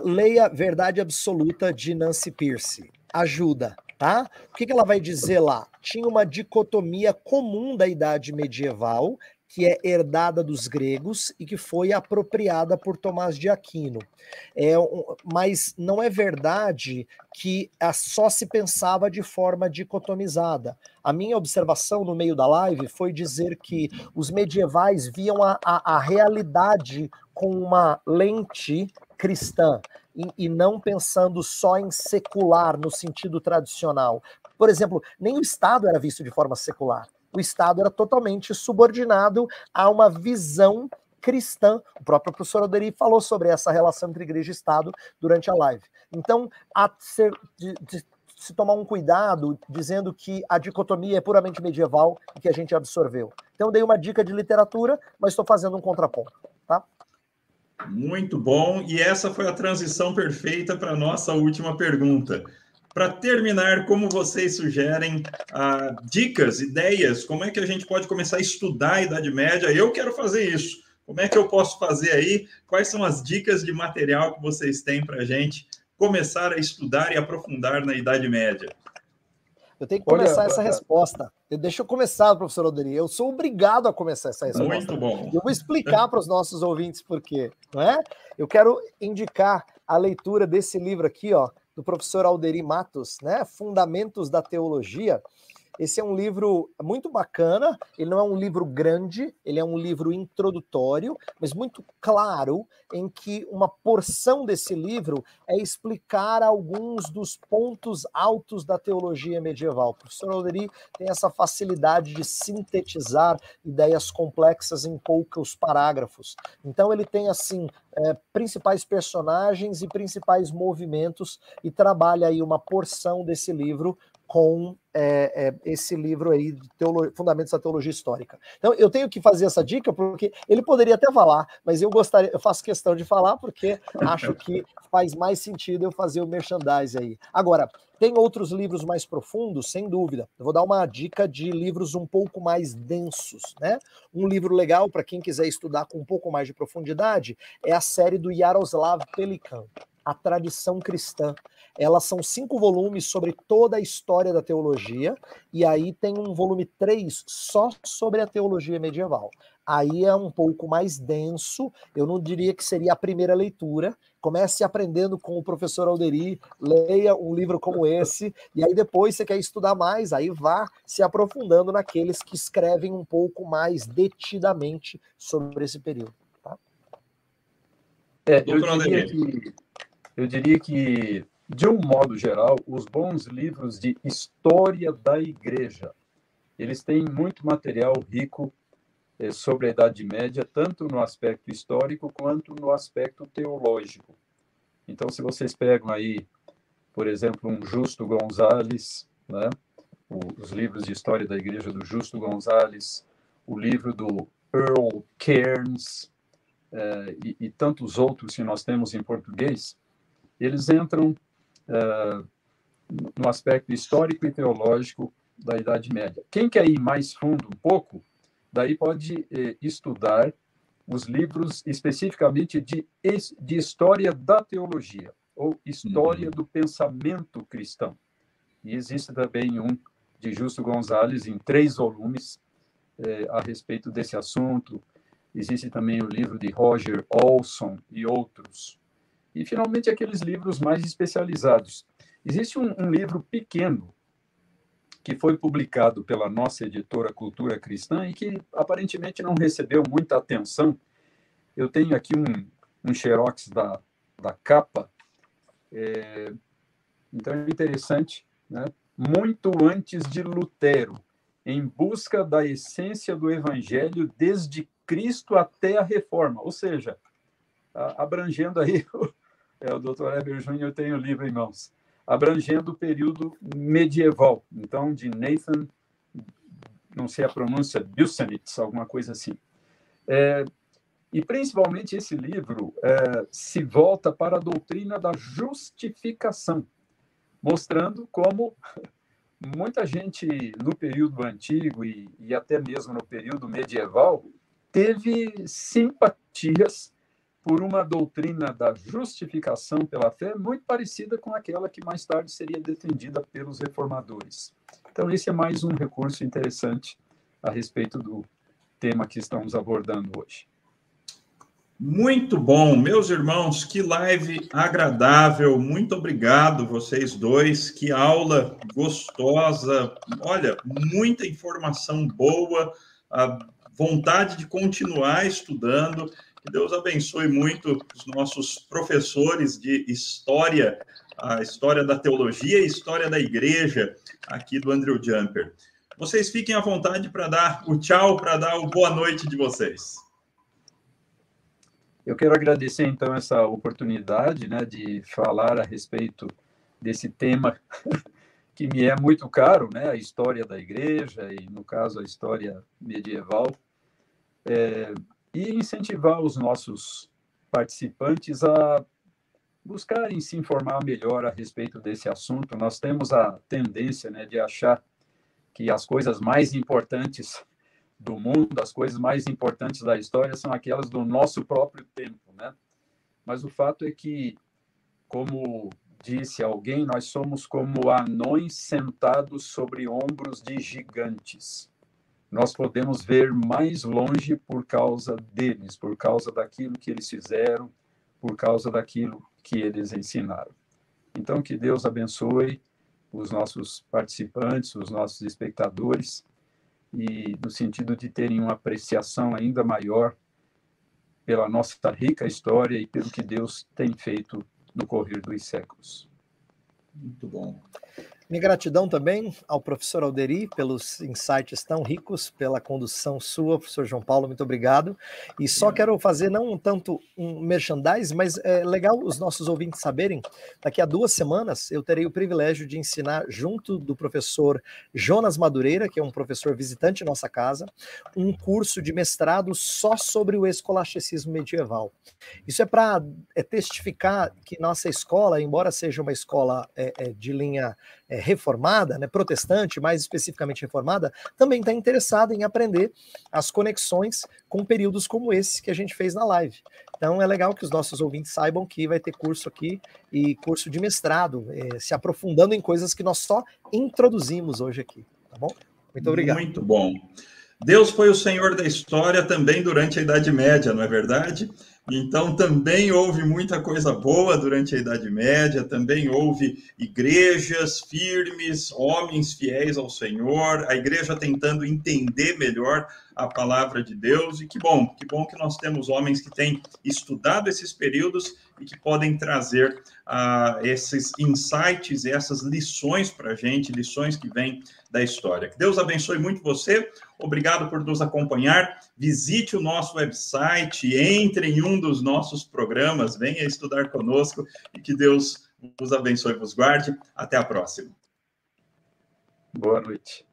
C: Leia Verdade Absoluta de Nancy Pearce. Ajuda, tá? O que ela vai dizer lá? Tinha uma dicotomia comum da Idade Medieval, que é herdada dos gregos e que foi apropriada por Tomás de Aquino. Mas não é verdade que só se pensava de forma dicotomizada. A minha observação no meio da live foi dizer que os medievais viam a realidade com uma lente cristã e não pensando só em secular no sentido tradicional. Por exemplo, nem o Estado era visto de forma secular. O Estado era totalmente subordinado a uma visão cristã. O próprio professor Alderi falou sobre essa relação entre igreja e Estado durante a live. Então, se tomar um cuidado dizendo que a dicotomia é puramente medieval e que a gente absorveu. Então, eu dei uma dica de literatura, mas estou fazendo um contraponto, tá?
A: Muito bom. E essa foi a transição perfeita para a nossa última pergunta. Para terminar, como vocês sugerem dicas, ideias, como é que a gente pode começar a estudar a Idade Média? Eu quero fazer isso. Como é que eu posso fazer aí? Quais são as dicas de material que vocês têm para a gente começar a estudar e aprofundar na Idade Média?
C: Eu tenho que começar essa resposta. Deixa eu começar, professor Alderi. Eu sou obrigado a começar essa resposta.
A: Muito bom.
C: Eu vou explicar para os nossos ouvintes por quê, não é? Eu quero indicar a leitura desse livro aqui, ó, do professor Alderi Matos, né? Fundamentos da Teologia. Esse é um livro muito bacana, ele não é um livro grande, ele é um livro introdutório, mas muito claro, em que uma porção desse livro é explicar alguns dos pontos altos da teologia medieval. O professor Alderi tem essa facilidade de sintetizar ideias complexas em poucos parágrafos. Então ele tem, assim, principais personagens e principais movimentos e trabalha aí uma porção desse livro com esse livro aí, de Fundamentos da Teologia Histórica. Então, eu tenho que fazer essa dica, porque ele poderia até falar, mas eu faço questão de falar, porque acho que faz mais sentido eu fazer o merchandise aí. Agora, tem outros livros mais profundos, sem dúvida. Eu vou dar uma dica de livros um pouco mais densos, né? Um livro legal, para quem quiser estudar com um pouco mais de profundidade, é a série do Yaroslav Pelikan, A Tradição Cristã. Elas são 5 volumes sobre toda a história da teologia, e aí tem um volume 3 só sobre a teologia medieval. Aí é um pouco mais denso, eu não diria que seria a primeira leitura. Comece aprendendo com o professor Alderi, leia um livro como esse, e aí depois você quer estudar mais, aí vá se aprofundando naqueles que escrevem um pouco mais detidamente sobre esse período. Tá?
B: Eu diria que, de um modo geral, os bons livros de história da igreja, eles têm muito material rico sobre a Idade Média, tanto no aspecto histórico quanto no aspecto teológico. Então, se vocês pegam aí, por exemplo, um Justo Gonzalez, né? Os livros de história da igreja do Justo Gonzalez, o livro do Earl Cairns, e tantos outros que nós temos em português, eles entram no aspecto histórico e teológico da Idade Média. Quem quer ir mais fundo um pouco, daí pode estudar os livros especificamente de história da teologia, ou história do pensamento cristão. E existe também um de Justo Gonzalez, em 3 volumes, a respeito desse assunto. Existe também o livro de Roger Olson e outros. E, finalmente, aqueles livros mais especializados. Existe um livro pequeno que foi publicado pela nossa editora Cultura Cristã e que aparentemente não recebeu muita atenção. Eu tenho aqui um xerox da capa. Então, é interessante, né? Muito antes de Lutero, em busca da essência do Evangelho desde Cristo até a Reforma. Ou seja, abrangendo aí, o Dr. Heber Júnior tem o livro em mãos, abrangendo o período medieval, então, de Nathan, não sei a pronúncia, Busenitz, alguma coisa assim. E, principalmente, esse livro se volta para a doutrina da justificação, mostrando como muita gente, no período antigo e até mesmo no período medieval, teve simpatias por uma doutrina da justificação pela fé muito parecida com aquela que mais tarde seria defendida pelos reformadores. Então, esse é mais um recurso interessante a respeito do tema que estamos abordando hoje.
A: Muito bom, meus irmãos, que live agradável, muito obrigado vocês dois, que aula gostosa, olha, muita informação boa, a vontade de continuar estudando, que Deus abençoe muito os nossos professores de história, a história da teologia e história da igreja aqui do Andrew Jumper. Vocês fiquem à vontade para dar o tchau, para dar o boa noite de vocês.
B: Eu quero agradecer, então, essa oportunidade, né, de falar a respeito desse tema que me é muito caro, né, a história da igreja e, no caso, a história medieval, e incentivar os nossos participantes a buscarem se informar melhor a respeito desse assunto. Nós temos a tendência, né, de achar que as coisas mais importantes do mundo, as coisas mais importantes da história são aquelas do nosso próprio tempo, né? Mas o fato é que, como disse alguém, nós somos como anões sentados sobre ombros de gigantes. Nós podemos ver mais longe por causa deles, por causa daquilo que eles fizeram, por causa daquilo que eles ensinaram. Então, que Deus abençoe os nossos participantes, os nossos espectadores, e no sentido de terem uma apreciação ainda maior pela nossa rica história e pelo que Deus tem feito no correr dos séculos.
A: Muito bom.
C: Minha gratidão também ao professor Alderi pelos insights tão ricos, pela condução sua, professor João Paulo, muito obrigado. E só quero fazer não tanto um merchandise, mas é legal os nossos ouvintes saberem, daqui a 2 semanas eu terei o privilégio de ensinar junto do professor Jonas Madureira, que é um professor visitante em nossa casa, um curso de mestrado só sobre o escolasticismo medieval. Isso é para testificar que nossa escola, embora seja uma escola de linha reformada, né, protestante, mais especificamente reformada, também está interessada em aprender as conexões com períodos como esse que a gente fez na live. Então é legal que os nossos ouvintes saibam que vai ter curso aqui e curso de mestrado, se aprofundando em coisas que nós só introduzimos hoje aqui, tá bom? Muito obrigado.
A: Muito bom. Deus foi o Senhor da história também durante a Idade Média, não é verdade? Então, também houve muita coisa boa durante a Idade Média, também houve igrejas firmes, homens fiéis ao Senhor, a igreja tentando entender melhor a palavra de Deus, e que bom que nós temos homens que têm estudado esses períodos e que podem trazer esses insights e essas lições para a gente, lições que vêm da história. Que Deus abençoe muito você, obrigado por nos acompanhar, visite o nosso website, entre em um dos nossos programas, venha estudar conosco e que Deus vos abençoe e vos guarde. Até a próxima.
B: Boa noite.